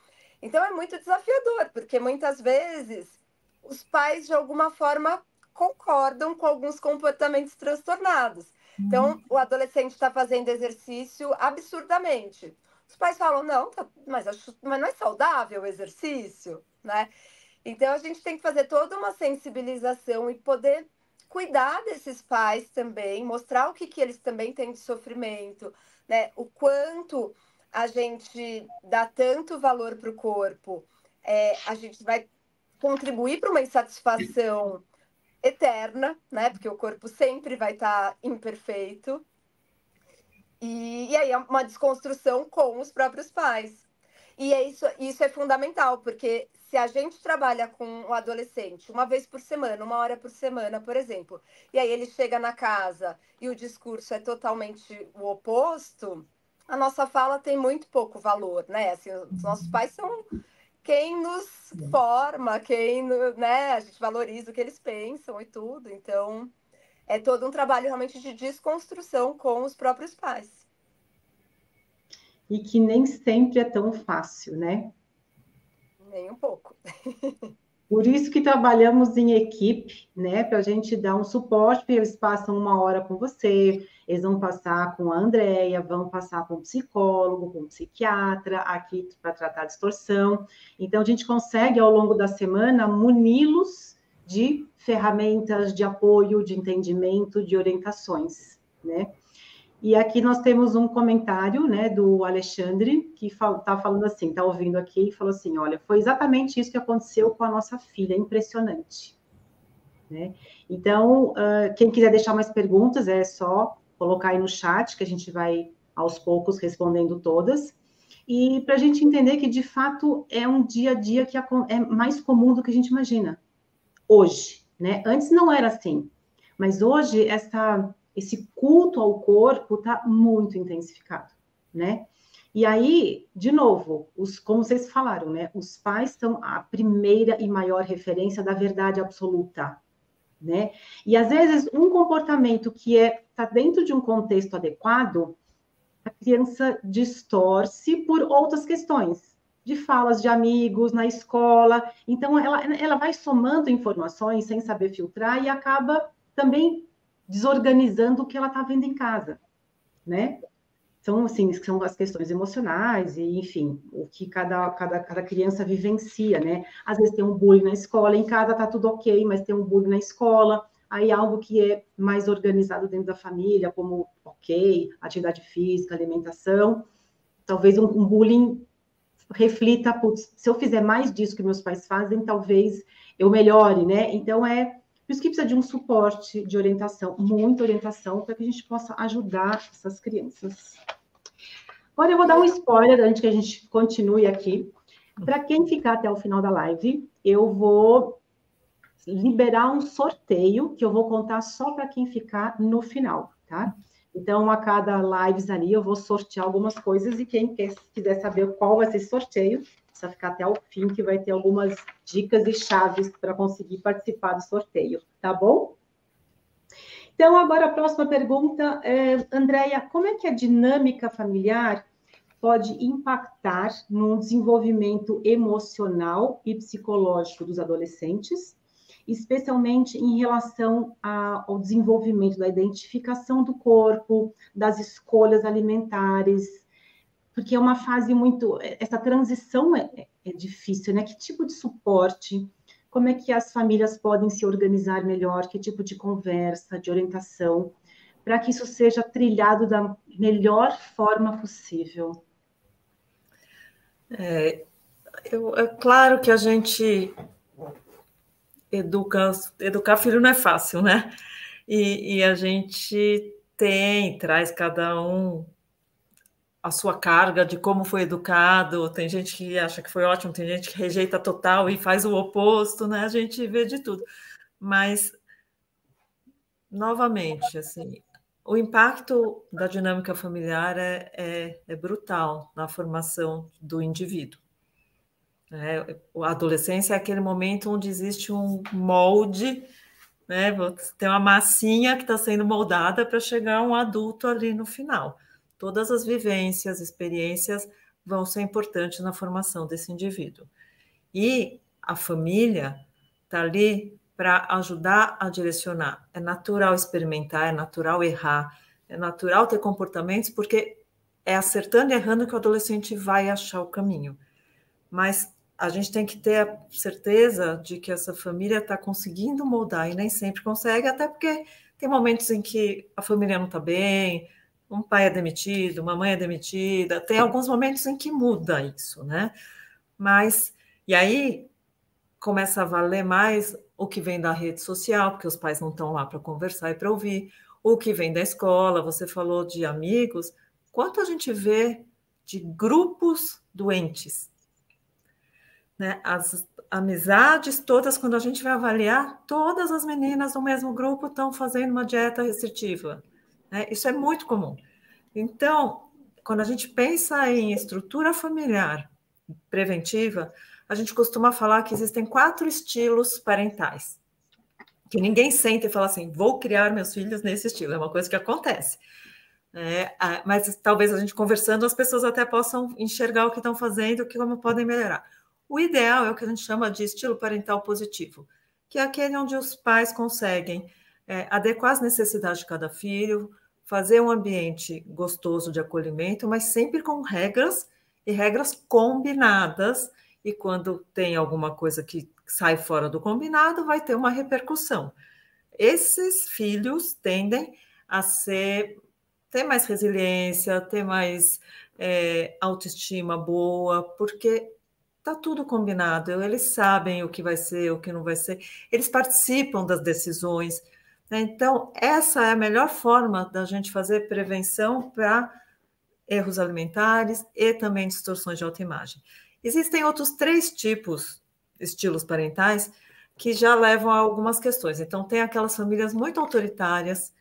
Então é muito desafiador, porque muitas vezes os pais, de alguma forma, concordam com alguns comportamentos transtornados. Então, o adolescente está fazendo exercício absurdamente. Os pais falam, não, mas não é saudável o exercício, né? Então, a gente tem que fazer toda uma sensibilização e poder cuidar desses pais também, mostrar o que eles também têm de sofrimento, né? O quanto a gente dá tanto valor para o corpo, a gente vai contribuir para uma insatisfação eterna, né? Porque o corpo sempre vai estar imperfeito. E aí é uma desconstrução com os próprios pais. E isso é fundamental, porque se a gente trabalha com o adolescente uma vez por semana, 1 hora por semana, por exemplo, e aí ele chega na casa e o discurso é totalmente o oposto, a nossa fala tem muito pouco valor, né? Assim, os nossos pais são quem nos forma, né? A gente valoriza o que eles pensam e tudo. Então, é todo um trabalho realmente de desconstrução com os próprios pais. E que nem sempre é tão fácil, né? Nem um pouco. Por isso que trabalhamos em equipe, né? Para a gente dar um suporte, eles passam 1 hora com você, eles vão passar com a Andréia, vão passar com um psicólogo, com um psiquiatra, aqui para tratar distorção. Então, a gente consegue, ao longo da semana, muni-los de ferramentas de apoio, de entendimento, de orientações, né? E aqui nós temos um comentário, né, do Alexandre, que está falando assim, está ouvindo aqui, e falou assim, olha, foi exatamente isso que aconteceu com a nossa filha, impressionante. Né? Então, quem quiser deixar mais perguntas, é só colocar aí no chat, que a gente vai, aos poucos, respondendo todas. E para a gente entender que, de fato, é um dia a dia que é mais comum do que a gente imagina. Hoje, né? Antes não era assim. Mas hoje, esse culto ao corpo está muito intensificado, né? E aí, de novo, como vocês falaram, né? Os pais são a primeira e maior referência da verdade absoluta, né? E às vezes um comportamento que está dentro de um contexto adequado, a criança distorce por outras questões, de falas de amigos na escola. Então, ela vai somando informações sem saber filtrar e acaba também desorganizando o que ela está vendo em casa, né? Então, assim, são as questões emocionais e, enfim, o que cada criança vivencia, né? Às vezes tem um bullying na escola, em casa tá tudo ok, mas tem um bullying na escola, aí algo que é mais organizado dentro da família, como, ok, atividade física, alimentação, talvez um bullying reflita, putz, se eu fizer mais disso que meus pais fazem, talvez eu melhore, né? Então, por isso que precisa de um suporte de orientação, muita orientação, para que a gente possa ajudar essas crianças. Agora eu vou dar um spoiler antes que a gente continue aqui. Para quem ficar até o final da live, eu vou liberar um sorteio que eu vou contar só para quem ficar no final, tá? Então, a cada lives ali, eu vou sortear algumas coisas e quem quiser saber qual vai ser esse sorteio, precisa ficar até o fim, que vai ter algumas dicas e chaves para conseguir participar do sorteio, tá bom? Então, agora a próxima pergunta, Andréia, como é que a dinâmica familiar pode impactar no desenvolvimento emocional e psicológico dos adolescentes, especialmente em relação ao desenvolvimento da identificação do corpo, das escolhas alimentares, porque é uma fase essa transição é difícil, né? Que tipo de suporte, como é que as famílias podem se organizar melhor, que tipo de conversa, de orientação, para que isso seja trilhado da melhor forma possível? É claro que a gente educar filho não é fácil, né? E a gente traz cada um a sua carga de como foi educado. Tem gente que acha que foi ótimo, tem gente que rejeita total e faz o oposto, né? A gente vê de tudo. Mas, novamente, assim, o impacto da dinâmica familiar é brutal na formação do indivíduo. A adolescência é aquele momento onde existe um molde, né? Tem uma massinha que está sendo moldada para chegar um adulto ali no final. Todas as vivências, experiências vão ser importantes na formação desse indivíduo. E a família está ali para ajudar a direcionar. É natural experimentar, é natural errar, é natural ter comportamentos, porque é acertando e errando que o adolescente vai achar o caminho. Mas a gente tem que ter a certeza de que essa família está conseguindo moldar, e nem sempre consegue, até porque tem momentos em que a família não está bem, um pai é demitido, uma mãe é demitida, tem alguns momentos em que muda isso, né? Mas, e aí começa a valer mais o que vem da rede social, porque os pais não estão lá para conversar e para ouvir, o que vem da escola, você falou de amigos, quanto a gente vê de grupos doentes, né? As amizades todas, quando a gente vai avaliar, todas as meninas do mesmo grupo estão fazendo uma dieta restritiva, né? Isso é muito comum. Então, quando a gente pensa em estrutura familiar preventiva, a gente costuma falar que existem 4 estilos parentais, que ninguém senta e fala assim, vou criar meus filhos nesse estilo, é uma coisa que acontece. Mas talvez a gente conversando, as pessoas até possam enxergar o que estão fazendo, como podem melhorar. O ideal é o que a gente chama de estilo parental positivo, que é aquele onde os pais conseguem adequar as necessidades de cada filho, fazer um ambiente gostoso de acolhimento, mas sempre com regras, e regras combinadas, e quando tem alguma coisa que sai fora do combinado, vai ter uma repercussão. Esses filhos tendem a ter mais resiliência, ter mais autoestima boa, porque está tudo combinado, eles sabem o que vai ser, o que não vai ser, eles participam das decisões, né? Então, essa é a melhor forma da gente fazer prevenção para erros alimentares e também distorções de autoimagem. Existem outros 3 estilos parentais, que já levam a algumas questões. Então, tem aquelas famílias muito autoritárias,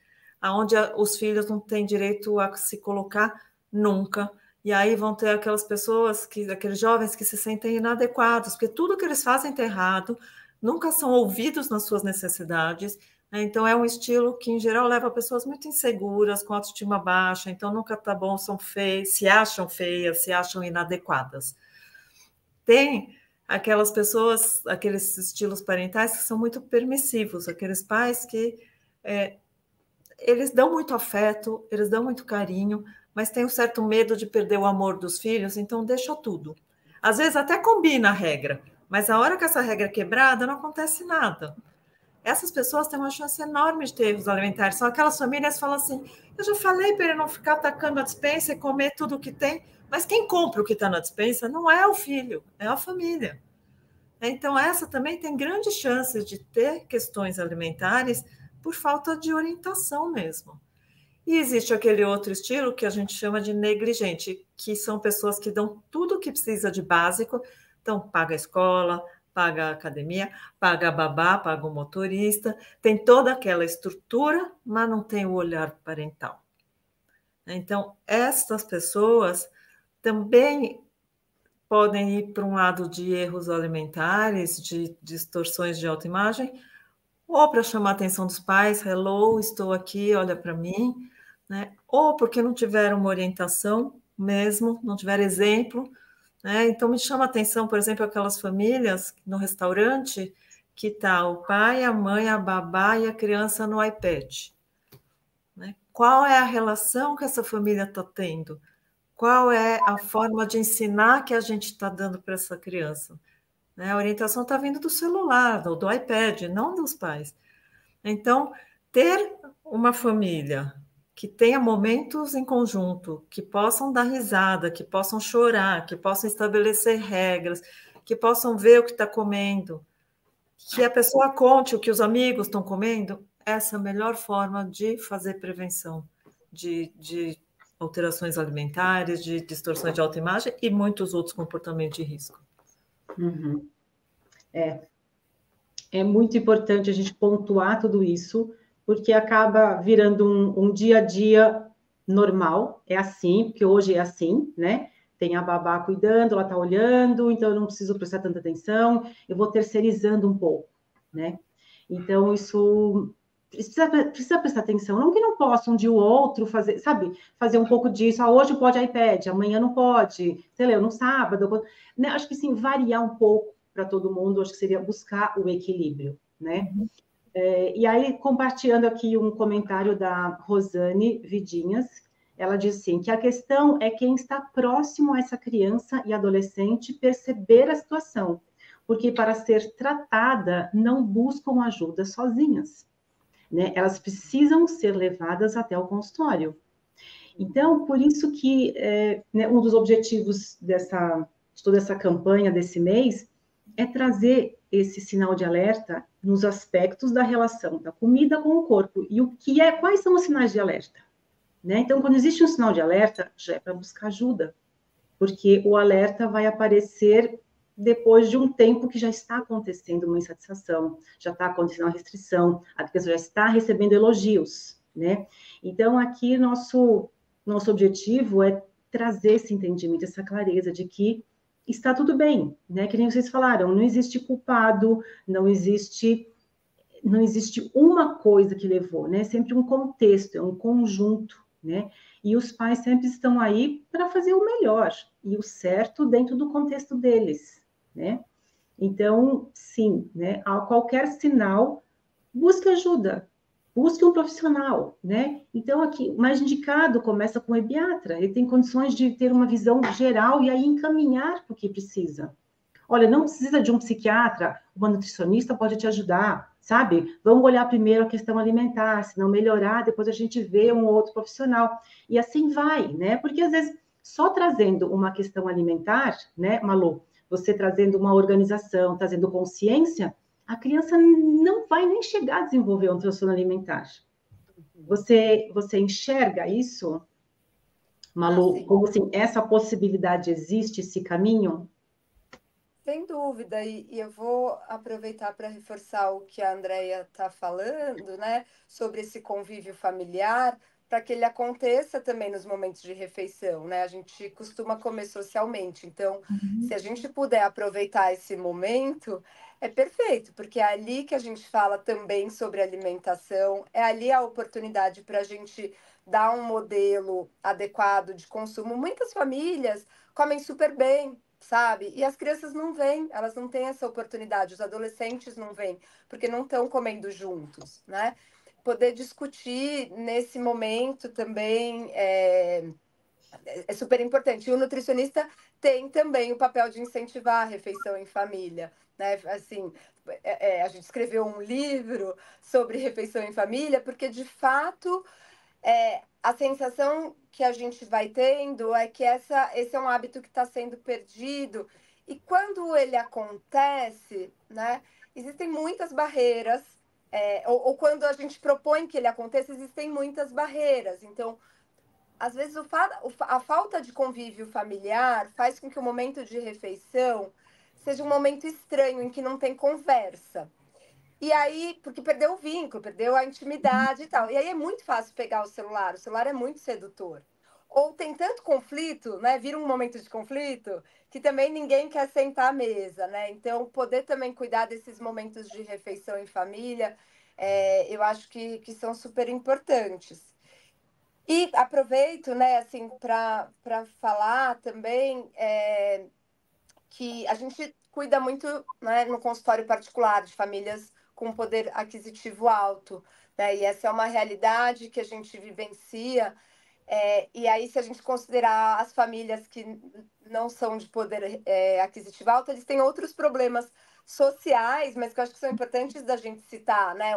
onde os filhos não têm direito a se colocar nunca, e aí vão ter aquelas pessoas, aqueles jovens que se sentem inadequados, porque tudo que eles fazem está errado, nunca são ouvidos nas suas necessidades, né? Então é um estilo que, em geral, leva pessoas muito inseguras, com autoestima baixa, então nunca está bom, são feias, se acham inadequadas. Tem aquelas pessoas, aqueles estilos parentais que são muito permissivos, aqueles pais que eles dão muito afeto, eles dão muito carinho, mas tem um certo medo de perder o amor dos filhos, então deixa tudo. Às vezes até combina a regra, mas a hora que essa regra é quebrada, não acontece nada. Essas pessoas têm uma chance enorme de ter erros alimentares. São aquelas famílias que falam assim, eu já falei para ele não ficar atacando a despensa e comer tudo o que tem, mas quem compra o que está na despensa não é o filho, é a família. Então, essa também tem grandes chances de ter questões alimentares por falta de orientação mesmo. E existe aquele outro estilo que a gente chama de negligente, que são pessoas que dão tudo o que precisa de básico, então paga a escola, paga a academia, paga a babá, paga o motorista, tem toda aquela estrutura, mas não tem o olhar parental. Então, essas pessoas também podem ir para um lado de erros alimentares, de distorções de autoimagem, ou para chamar a atenção dos pais, hello, estou aqui, olha para mim, né? Ou porque não tiveram uma orientação mesmo, não tiveram exemplo, né? Então me chama a atenção, por exemplo, aquelas famílias no restaurante que está o pai, a mãe, a babá e a criança no iPad, né? Qual é a relação que essa família está tendo? Qual é a forma de ensinar que a gente está dando para essa criança? Né? A orientação está vindo do celular, do iPad, não dos pais. Então, ter uma família que tenha momentos em conjunto, que possam dar risada, que possam chorar, que possam estabelecer regras, que possam ver o que está comendo, que a pessoa conte o que os amigos estão comendo, essa é a melhor forma de fazer prevenção de alterações alimentares, de distorções de autoimagem e muitos outros comportamentos de risco. Uhum. É muito importante a gente pontuar tudo isso, porque acaba virando um dia a dia normal, é assim, porque hoje é assim, né? Tem a babá cuidando, ela tá olhando, então eu não preciso prestar tanta atenção, eu vou terceirizando um pouco, né? Então, isso precisa prestar atenção. Não que não possa um dia ou outro fazer, sabe, fazer um pouco disso. Ah, hoje pode iPad, amanhã não pode, sei lá, no sábado. Né? Acho que sim, variar um pouco para todo mundo, acho que seria buscar o equilíbrio, né? Uhum. E aí, compartilhando aqui um comentário da Rosane Vidinhas, ela diz assim, que a questão é quem está próximo a essa criança e adolescente perceber a situação, porque para ser tratada, não buscam ajuda sozinhas, né? Elas precisam ser levadas até o consultório. Então, por isso que né, um dos objetivos de toda essa campanha desse mês é trazer esse sinal de alerta nos aspectos da relação da comida com o corpo. E quais são os sinais de alerta? Né? Então, quando existe um sinal de alerta, já é para buscar ajuda, porque o alerta vai aparecer depois de um tempo que já está acontecendo uma insatisfação, já está acontecendo uma restrição, a pessoa já está recebendo elogios, né? Então, aqui, nosso objetivo é trazer esse entendimento, essa clareza de que está tudo bem, né? Que nem vocês falaram, não existe culpado, não existe uma coisa que levou, né? É sempre um contexto, é um conjunto, né? E os pais sempre estão aí para fazer o melhor e o certo dentro do contexto deles, né? Então, sim, né? A qualquer sinal, busque ajuda, busque um profissional, né? Então, aqui, o mais indicado começa com o pediatra, ele tem condições de ter uma visão geral e aí encaminhar o que precisa. Olha, não precisa de um psiquiatra, uma nutricionista pode te ajudar, sabe? Vamos olhar primeiro a questão alimentar, se não melhorar, depois a gente vê um outro profissional. E assim vai, né? Porque às vezes só trazendo uma questão alimentar, né, Malu? Você trazendo uma organização, trazendo consciência, a criança não vai nem chegar a desenvolver um transtorno alimentar. Você enxerga isso, Malu? Sim. Como assim, essa possibilidade existe, esse caminho? Sem dúvida, e eu vou aproveitar para reforçar o que a Andrea está falando, né, sobre esse convívio familiar, para que ele aconteça também nos momentos de refeição, né? A gente costuma comer socialmente, então, se a gente puder aproveitar esse momento, é perfeito, porque é ali que a gente fala também sobre alimentação, é ali a oportunidade para a gente dar um modelo adequado de consumo. Muitas famílias comem super bem, sabe? E as crianças não vêm, elas não têm essa oportunidade, os adolescentes não vêm, porque não estão comendo juntos, né? Poder discutir nesse momento também é super importante. E o nutricionista tem também o papel de incentivar a refeição em família, né? Assim, a gente escreveu um livro sobre refeição em família, porque de fato a sensação que a gente vai tendo é que esse é um hábito que está sendo perdido. E quando ele acontece, né, existem muitas barreiras, ou quando a gente propõe que ele aconteça, existem muitas barreiras. Então, às vezes, a falta de convívio familiar faz com que o momento de refeição seja um momento estranho, em que não tem conversa. E aí, porque perdeu o vínculo, perdeu a intimidade e tal. E aí é muito fácil pegar o celular é muito sedutor. Ou tem tanto conflito, né? Vira um momento de conflito, que também ninguém quer sentar à mesa, né? Então, poder também cuidar desses momentos de refeição em família, eu acho que são super importantes. E aproveito, né, assim, para falar também que a gente cuida muito, né, no consultório particular de famílias com poder aquisitivo alto, né? E essa é uma realidade que a gente vivencia. E aí, se a gente considerar as famílias que não são de poder aquisitivo alto, eles têm outros problemas sociais, mas que eu acho que são importantes da gente citar, né?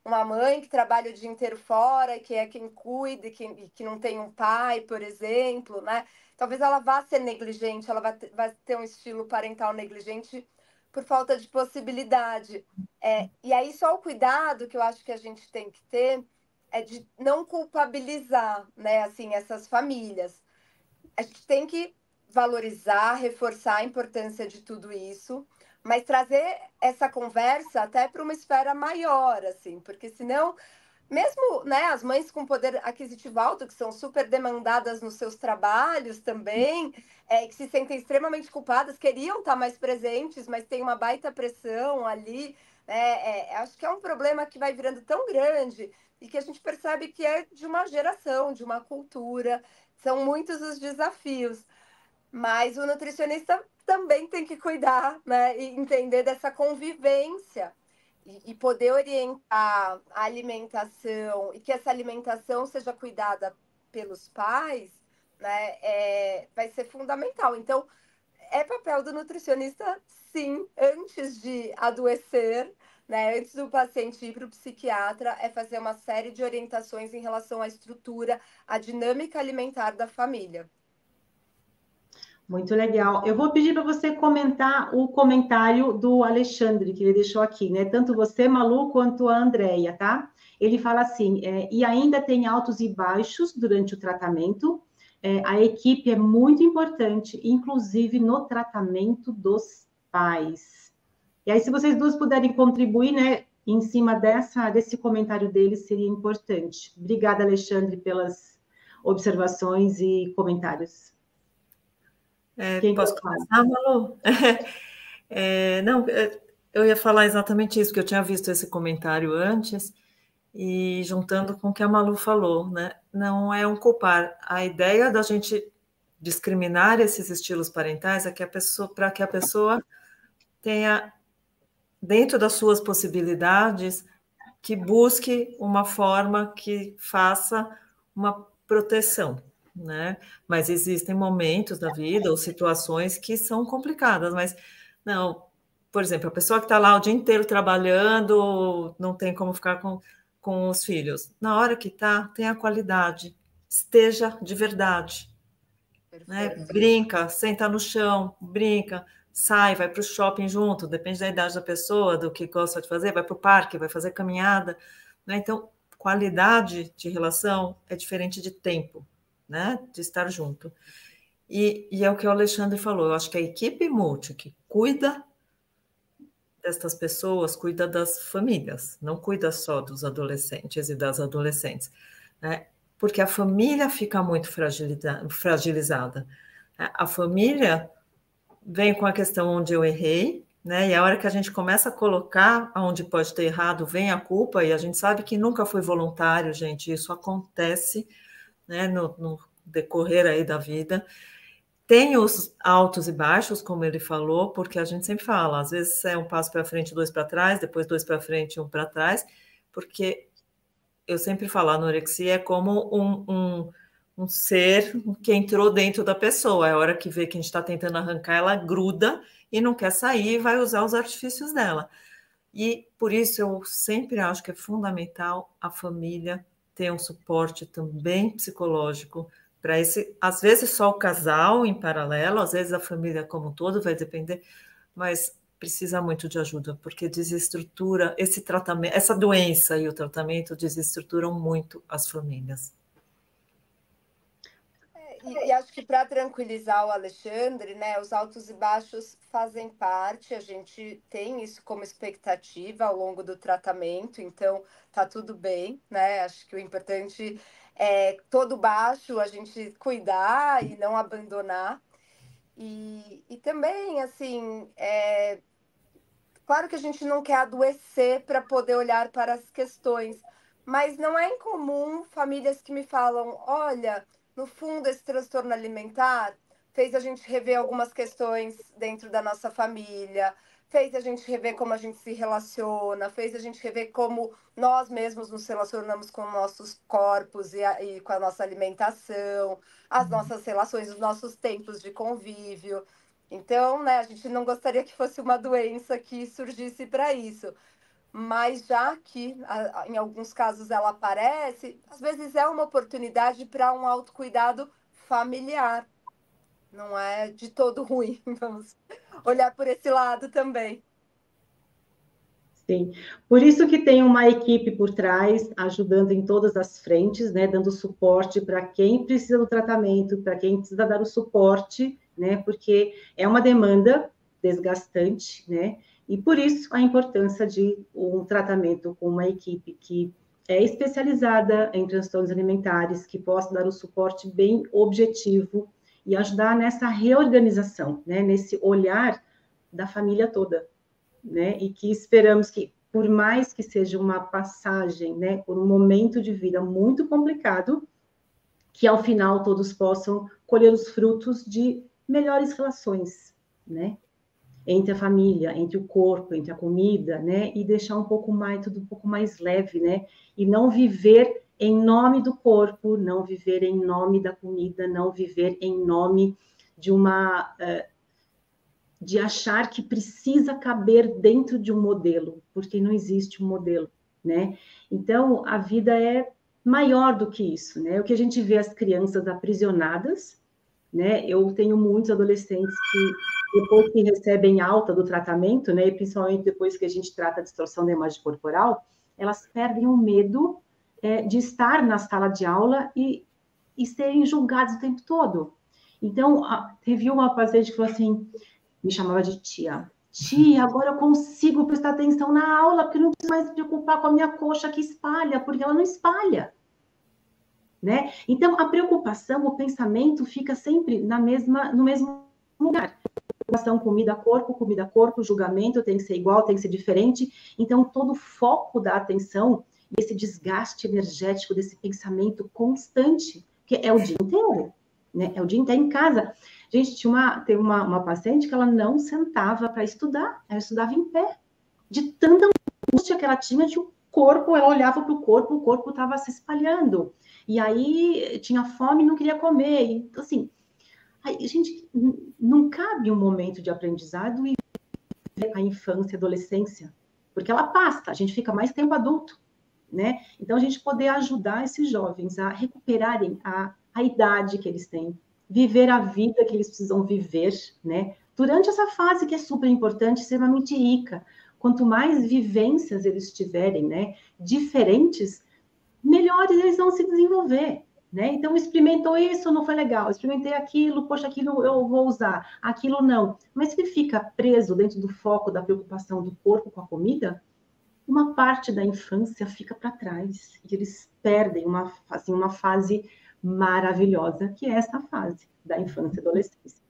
Uma mãe que trabalha o dia inteiro fora, que é quem cuida, e que não tem um pai, por exemplo, né? Talvez ela vá ser negligente, ela vai ter um estilo parental negligente por falta de possibilidade. E aí só o cuidado que eu acho que a gente tem que ter é de não culpabilizar, né, assim, essas famílias. A gente tem que valorizar, reforçar a importância de tudo isso, mas trazer essa conversa até para uma esfera maior, assim, porque senão mesmo, né, as mães com poder aquisitivo alto, que são super demandadas nos seus trabalhos também, que se sentem extremamente culpadas, queriam estar mais presentes, mas tem uma baita pressão ali. Acho que é um problema que vai virando tão grande e que a gente percebe que é de uma geração, de uma cultura. São muitos os desafios, mas o nutricionista também tem que cuidar, né, e entender dessa convivência e poder orientar a alimentação e que essa alimentação seja cuidada pelos pais, né, vai ser fundamental. Então, é papel do nutricionista, sim, antes de adoecer, né, antes do paciente ir para o psiquiatra, é fazer uma série de orientações em relação à estrutura, à dinâmica alimentar da família. Muito legal. Eu vou pedir para você comentar o comentário do Alexandre, que ele deixou aqui, né? Tanto você, Malu, quanto a Andrea, tá? Ele fala assim, e ainda tem altos e baixos durante o tratamento. A equipe é muito importante, inclusive no tratamento dos pais. E aí, se vocês duas puderem contribuir, né, em cima desse comentário dele, seria importante. Obrigada, Alexandre, pelas observações e comentários. Posso começar, Malu? Não, eu ia falar exatamente isso, que eu tinha visto esse comentário antes, e juntando com o que a Malu falou, né? Não é um culpar. A ideia da gente discriminar esses estilos parentais é que para que a pessoa tenha, dentro das suas possibilidades, que busque uma forma que faça uma proteção, né? Mas existem momentos da vida ou situações que são complicadas, mas não, por exemplo, a pessoa que está lá o dia inteiro trabalhando, não tem como ficar com os filhos. Na hora que está, tenha qualidade, esteja de verdade, né? Brinca, senta no chão, brinca, sai, vai para o shopping junto, depende da idade da pessoa, do que gosta de fazer, vai para o parque, vai fazer caminhada, né? Então, qualidade de relação é diferente de tempo, né? De estar junto. E é o que o Alexandre falou, eu acho que a equipe multi que cuida destas pessoas, cuida das famílias, não cuida só dos adolescentes e das adolescentes, né? Porque a família fica muito fragilizada. A família vem com a questão onde eu errei, né? E a hora que a gente começa a colocar onde pode ter errado, vem a culpa, e a gente sabe que nunca foi voluntário, gente, isso acontece, né, no decorrer aí da vida. Tem os altos e baixos, como ele falou, porque a gente sempre fala, às vezes é um passo para frente, dois para trás, depois dois para frente, um para trás, porque eu sempre falo, a anorexia é como um ser que entrou dentro da pessoa. É a hora que vê que a gente está tentando arrancar, ela gruda e não quer sair e vai usar os artifícios dela. E por isso eu sempre acho que é fundamental a família ter um suporte também psicológico para esse, às vezes só o casal em paralelo, às vezes a família como um todo, vai depender, mas precisa muito de ajuda, porque desestrutura esse tratamento, essa doença e o tratamento desestruturam muito as famílias. E acho que para tranquilizar o Alexandre, né, os altos e baixos fazem parte, a gente tem isso como expectativa ao longo do tratamento, então tá tudo bem, né? Acho que o importante é todo baixo a gente cuidar e não abandonar. E também, assim, claro que a gente não quer adoecer para poder olhar para as questões, mas não é incomum famílias que me falam: olha, no fundo, esse transtorno alimentar fez a gente rever algumas questões dentro da nossa família, fez a gente rever como a gente se relaciona, fez a gente rever como nós mesmos nos relacionamos com nossos corpos e com a nossa alimentação, as nossas relações, os nossos tempos de convívio. Então, né, a gente não gostaria que fosse uma doença que surgisse para isso. Mas já que em alguns casos ela aparece, às vezes é uma oportunidade para um autocuidado familiar. Não é de todo ruim, vamos olhar por esse lado também. Sim, por isso que tem uma equipe por trás, ajudando em todas as frentes, né, dando suporte para quem precisa do tratamento, para quem precisa dar o suporte, né, porque é uma demanda desgastante, né, e por isso a importância de um tratamento com uma equipe que é especializada em transtornos alimentares, que possa dar o suporte bem objetivo e ajudar nessa reorganização, né, nesse olhar da família toda, né? E que esperamos que, por mais que seja uma passagem, né, por um momento de vida muito complicado, que ao final todos possam colher os frutos de melhores relações, né? Entre a família, entre o corpo, entre a comida, né? E deixar um pouco mais, tudo um pouco mais leve, né? E não viver em nome do corpo, não viver em nome da comida, não viver em nome de uma de achar que precisa caber dentro de um modelo, porque não existe um modelo, né? Então, a vida é maior do que isso, né? O que a gente vê as crianças aprisionadas, né? Eu tenho muitos adolescentes que, depois que recebem alta do tratamento, né? E principalmente depois que a gente trata a distorção da imagem corporal, elas perdem o medo de estar na sala de aula e serem julgados o tempo todo. Então, teve uma paciente que falou assim, me chamava de tia. Tia, agora eu consigo prestar atenção na aula, porque não preciso mais me preocupar com a minha coxa que espalha, porque ela não espalha. Né? Então, a preocupação, o pensamento fica sempre no mesmo lugar. Preocupação, comida, corpo, julgamento tem que ser igual, tem que ser diferente. Então, todo o foco da atenção e esse desgaste energético desse pensamento constante, que é o dia inteiro, né? É o dia inteiro em casa. Gente, teve uma paciente que ela não sentava para estudar, ela estudava em pé, de tanta angústia que ela tinha de o corpo, ela olhava para o corpo estava se espalhando. E aí tinha fome e não queria comer. Então, assim, gente, não cabe um momento de aprendizado e a infância e adolescência, porque ela passa, a gente fica mais tempo adulto, né? Então, a gente poder ajudar esses jovens a recuperarem a idade que eles têm, viver a vida que eles precisam viver, né? Durante essa fase que é super importante, extremamente rica. Quanto mais vivências eles tiverem, né, diferentes, melhores eles vão se desenvolver, né? Então, experimentou isso, não foi legal. Experimentei aquilo, poxa, aquilo eu vou usar, aquilo não. Mas se ele fica preso dentro do foco da preocupação do corpo com a comida, uma parte da infância fica para trás e eles perdem uma fase maravilhosa, que é essa fase da infância e adolescência.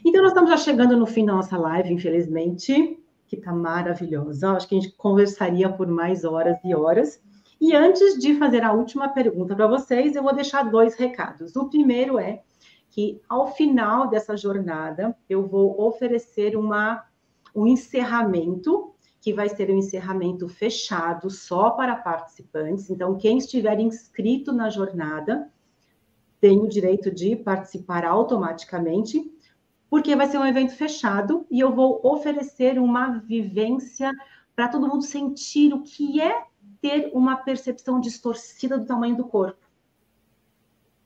Então, nós estamos já chegando no fim da nossa live, infelizmente, que está maravilhosa. Acho que a gente conversaria por mais horas e horas. E antes de fazer a última pergunta para vocês, eu vou deixar 2 recados. O primeiro é que, ao final dessa jornada, eu vou oferecer um encerramento, que vai ser um encerramento fechado só para participantes. Então, quem estiver inscrito na jornada tem o direito de participar automaticamente, porque vai ser um evento fechado e eu vou oferecer uma vivência para todo mundo sentir o que é ter uma percepção distorcida do tamanho do corpo.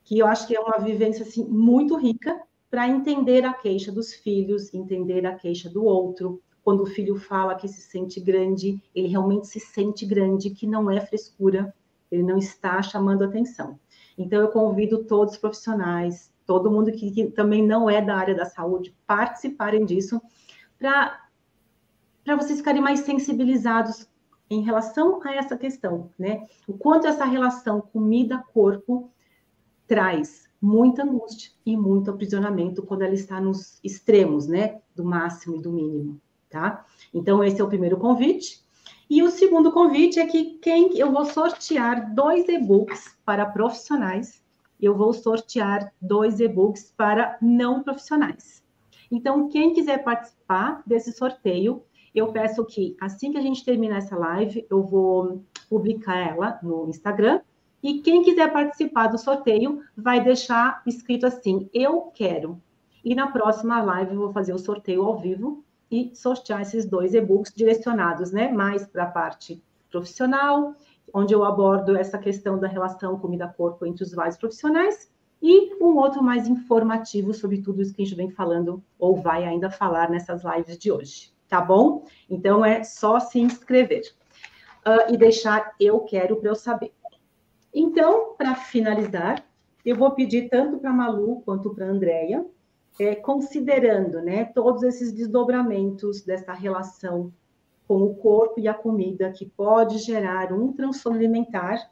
Que eu acho que é uma vivência assim, muito rica para entender a queixa dos filhos, entender a queixa do outro. Quando o filho fala que se sente grande, ele realmente se sente grande, que não é frescura, ele não está chamando atenção. Então, eu convido todos os profissionais, todo mundo que também não é da área da saúde, participarem disso, para vocês ficarem mais sensibilizados em relação a essa questão, né? O quanto essa relação comida-corpo traz muita angústia e muito aprisionamento quando ela está nos extremos, né? Do máximo e do mínimo, tá? Então, esse é o primeiro convite. E o segundo convite é que eu vou sortear 2 e-books para profissionais, eu vou sortear 2 e-books para não profissionais. Então, quem quiser participar desse sorteio, eu peço que, assim que a gente terminar essa live, eu vou publicar ela no Instagram, e quem quiser participar do sorteio, vai deixar escrito assim, eu quero. E na próxima live eu vou fazer o sorteio ao vivo, e sortear esses 2 e-books direcionados, né, mais para a parte profissional, onde eu abordo essa questão da relação comida-corpo entre os vários profissionais, e um outro mais informativo sobre tudo isso que a gente vem falando, ou vai ainda falar nessas lives de hoje, tá bom? Então, é só se inscrever. E deixar eu quero para eu saber. Então, para finalizar, eu vou pedir tanto para a Malu quanto para a Andrea, considerando, né, todos esses desdobramentos dessa relação com o corpo e a comida que pode gerar um transtorno alimentar,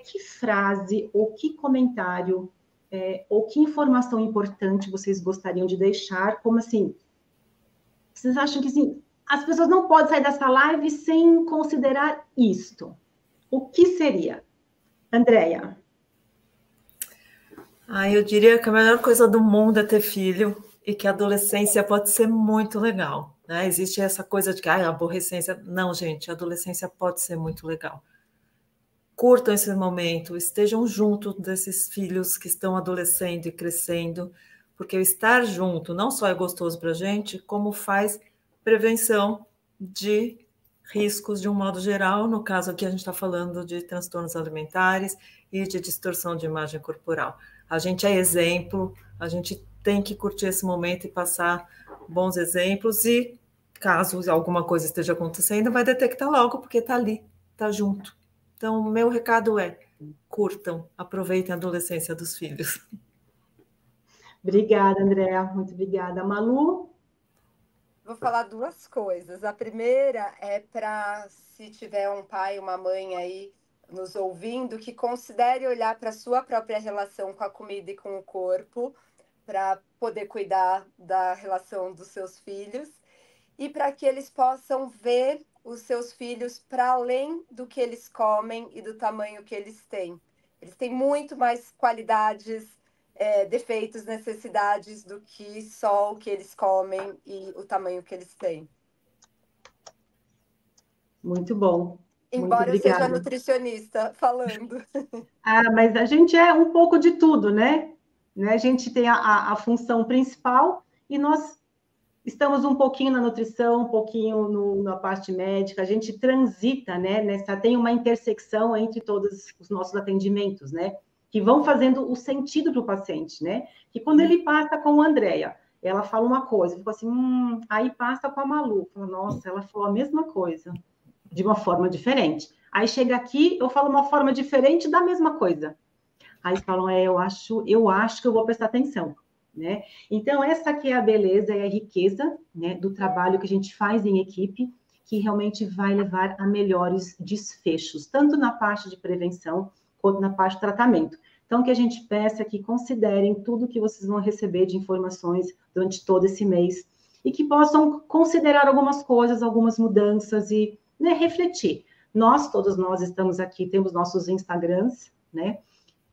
que frase ou que comentário ou que informação importante vocês gostariam de deixar, como assim, vocês acham que assim, as pessoas não podem sair dessa live sem considerar isto? O que seria? Andrea? Eu diria que a melhor coisa do mundo é ter filho e que a adolescência pode ser muito legal, né? Existe essa coisa de que a aborrecência... Não, gente, a adolescência pode ser muito legal. Curtam esse momento, estejam junto desses filhos que estão adolescendo e crescendo, porque o estar junto não só é gostoso para a gente, como faz prevenção de riscos de um modo geral. No caso aqui a gente está falando de transtornos alimentares e de distorção de imagem corporal. A gente é exemplo, a gente tem que curtir esse momento e passar bons exemplos e, caso alguma coisa esteja acontecendo, vai detectar logo, porque está ali, está junto. Então, o meu recado é, curtam, aproveitem a adolescência dos filhos. Obrigada, Andrea, muito obrigada. Malu? Vou falar duas coisas. A primeira é para, se tiver um pai, uma mãe aí nos ouvindo, que considere olhar para a sua própria relação com a comida e com o corpo, para poder cuidar da relação dos seus filhos, e para que eles possam ver os seus filhos para além do que eles comem e do tamanho que eles têm. Eles têm muito mais qualidades, defeitos, necessidades do que só o que eles comem e o tamanho que eles têm. Muito bom. Embora muito eu seja nutricionista falando. Mas a gente é um pouco de tudo, né? A gente tem a função principal e nós estamos um pouquinho na nutrição, um pouquinho na parte médica, a gente transita, né? Tem uma intersecção entre todos os nossos atendimentos, né? Que vão fazendo o sentido para o paciente, né? Que quando ele passa com a Andrea, ela fala uma coisa, ficou assim, aí passa com a Malu, fala, nossa, ela falou a mesma coisa, de uma forma diferente. Aí chega aqui, eu falo uma forma diferente da mesma coisa. Aí eles falam, eu acho que eu vou prestar atenção. Né? Então, essa aqui é a beleza e a riqueza, né, do trabalho que a gente faz em equipe, que realmente vai levar a melhores desfechos, tanto na parte de prevenção, quanto na parte de tratamento. Então, que a gente peça que considerem tudo que vocês vão receber de informações durante todo esse mês, e que possam considerar algumas coisas, algumas mudanças, e, né, refletir. Todos nós estamos aqui, temos nossos Instagrams, né?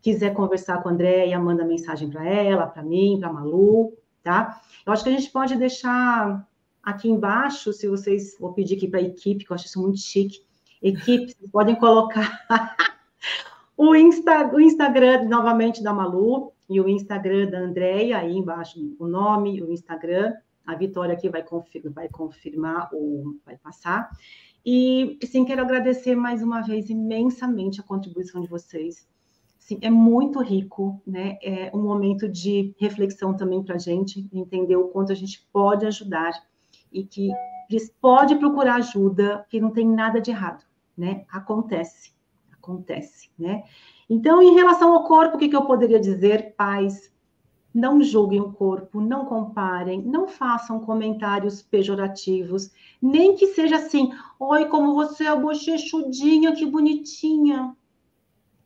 Quiser conversar com a Andrea, manda mensagem para ela, para mim, para a Malu, tá? Eu acho que a gente pode deixar aqui embaixo, se vocês... Vou pedir aqui para a equipe, que eu acho isso muito chique. Equipe, vocês podem colocar o Instagram, novamente, da Malu, e o Instagram da Andrea, aí embaixo o nome, o Instagram. A Vitória aqui vai confirmar ou vai passar. E, sim, quero agradecer mais uma vez imensamente a contribuição de vocês. Sim, é muito rico, né? É um momento de reflexão também para a gente, entender o quanto a gente pode ajudar e que pode procurar ajuda, que não tem nada de errado, né? Acontece, né? Então, em relação ao corpo, o que eu poderia dizer? Pais, não julguem o corpo, não comparem, não façam comentários pejorativos, nem que seja assim, oi, como você é bochechudinha, que bonitinha.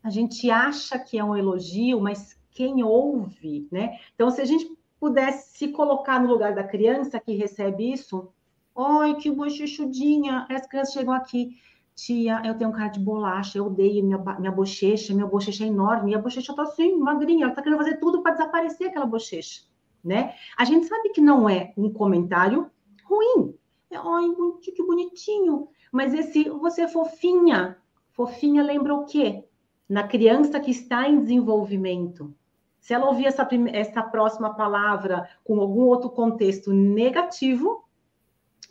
A gente acha que é um elogio, mas quem ouve, né? Então, se a gente pudesse se colocar no lugar da criança que recebe isso, oi, que bochechudinha, as crianças chegam aqui, tia, eu tenho cara de bolacha, eu odeio minha bochecha é enorme, e a bochecha tá assim, magrinha, ela tá querendo fazer tudo para desaparecer aquela bochecha, né? A gente sabe que não é um comentário ruim, ai, que bonitinho, mas você é fofinha, lembra o quê? Na criança que está em desenvolvimento. Se ela ouvir essa próxima palavra com algum outro contexto negativo,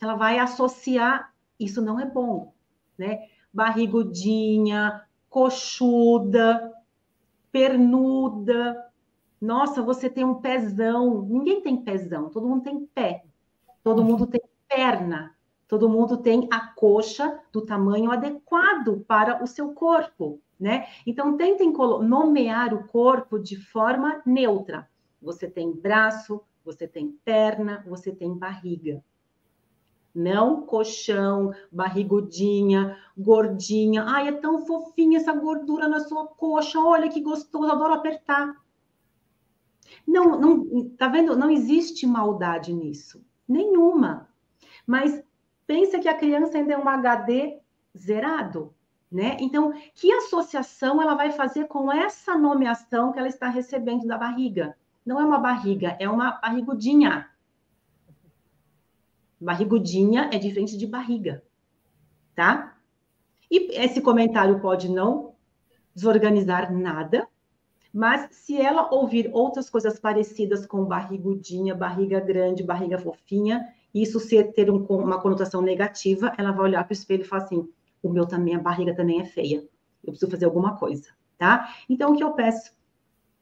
ela vai associar, isso não é bom, né? Barrigudinha, coxuda, pernuda, Nossa, você tem um pezão. Ninguém tem pezão, todo mundo tem pé. Todo mundo tem perna. Todo mundo tem a coxa do tamanho adequado para o seu corpo, né? Então, tentem nomear o corpo de forma neutra. Você tem braço, você tem perna, você tem barriga. Não colchão, barrigudinha, gordinha. Ai, é tão fofinha essa gordura na sua coxa. Olha que gostoso, adoro apertar. Não, tá vendo? Não existe maldade nisso. Nenhuma. Mas pensa que a criança ainda é um HD zerado, né? Então, que associação ela vai fazer com essa nomeação que ela está recebendo da barriga? Não é uma barriga, é uma barrigudinha. Barrigudinha é diferente de barriga, tá? E esse comentário pode não desorganizar nada, mas se ela ouvir outras coisas parecidas com barrigudinha, barriga grande, barriga fofinha, isso ter uma conotação negativa, ela vai olhar para o espelho e falar assim, o meu também, a barriga também é feia. Eu preciso fazer alguma coisa, tá? Então, o que eu peço?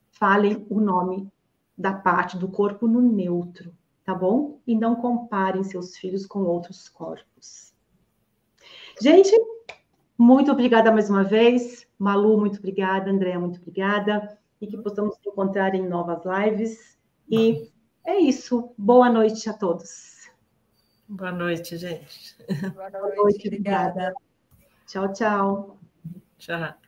Falem o nome da parte do corpo no neutro, tá bom? E não comparem seus filhos com outros corpos. Gente, muito obrigada mais uma vez. Malu, muito obrigada. Andréa, muito obrigada. E que possamos nos encontrar em novas lives. E é isso. Boa noite a todos. Boa noite, gente. Boa noite, obrigada. Tchau, tchau. Tchau.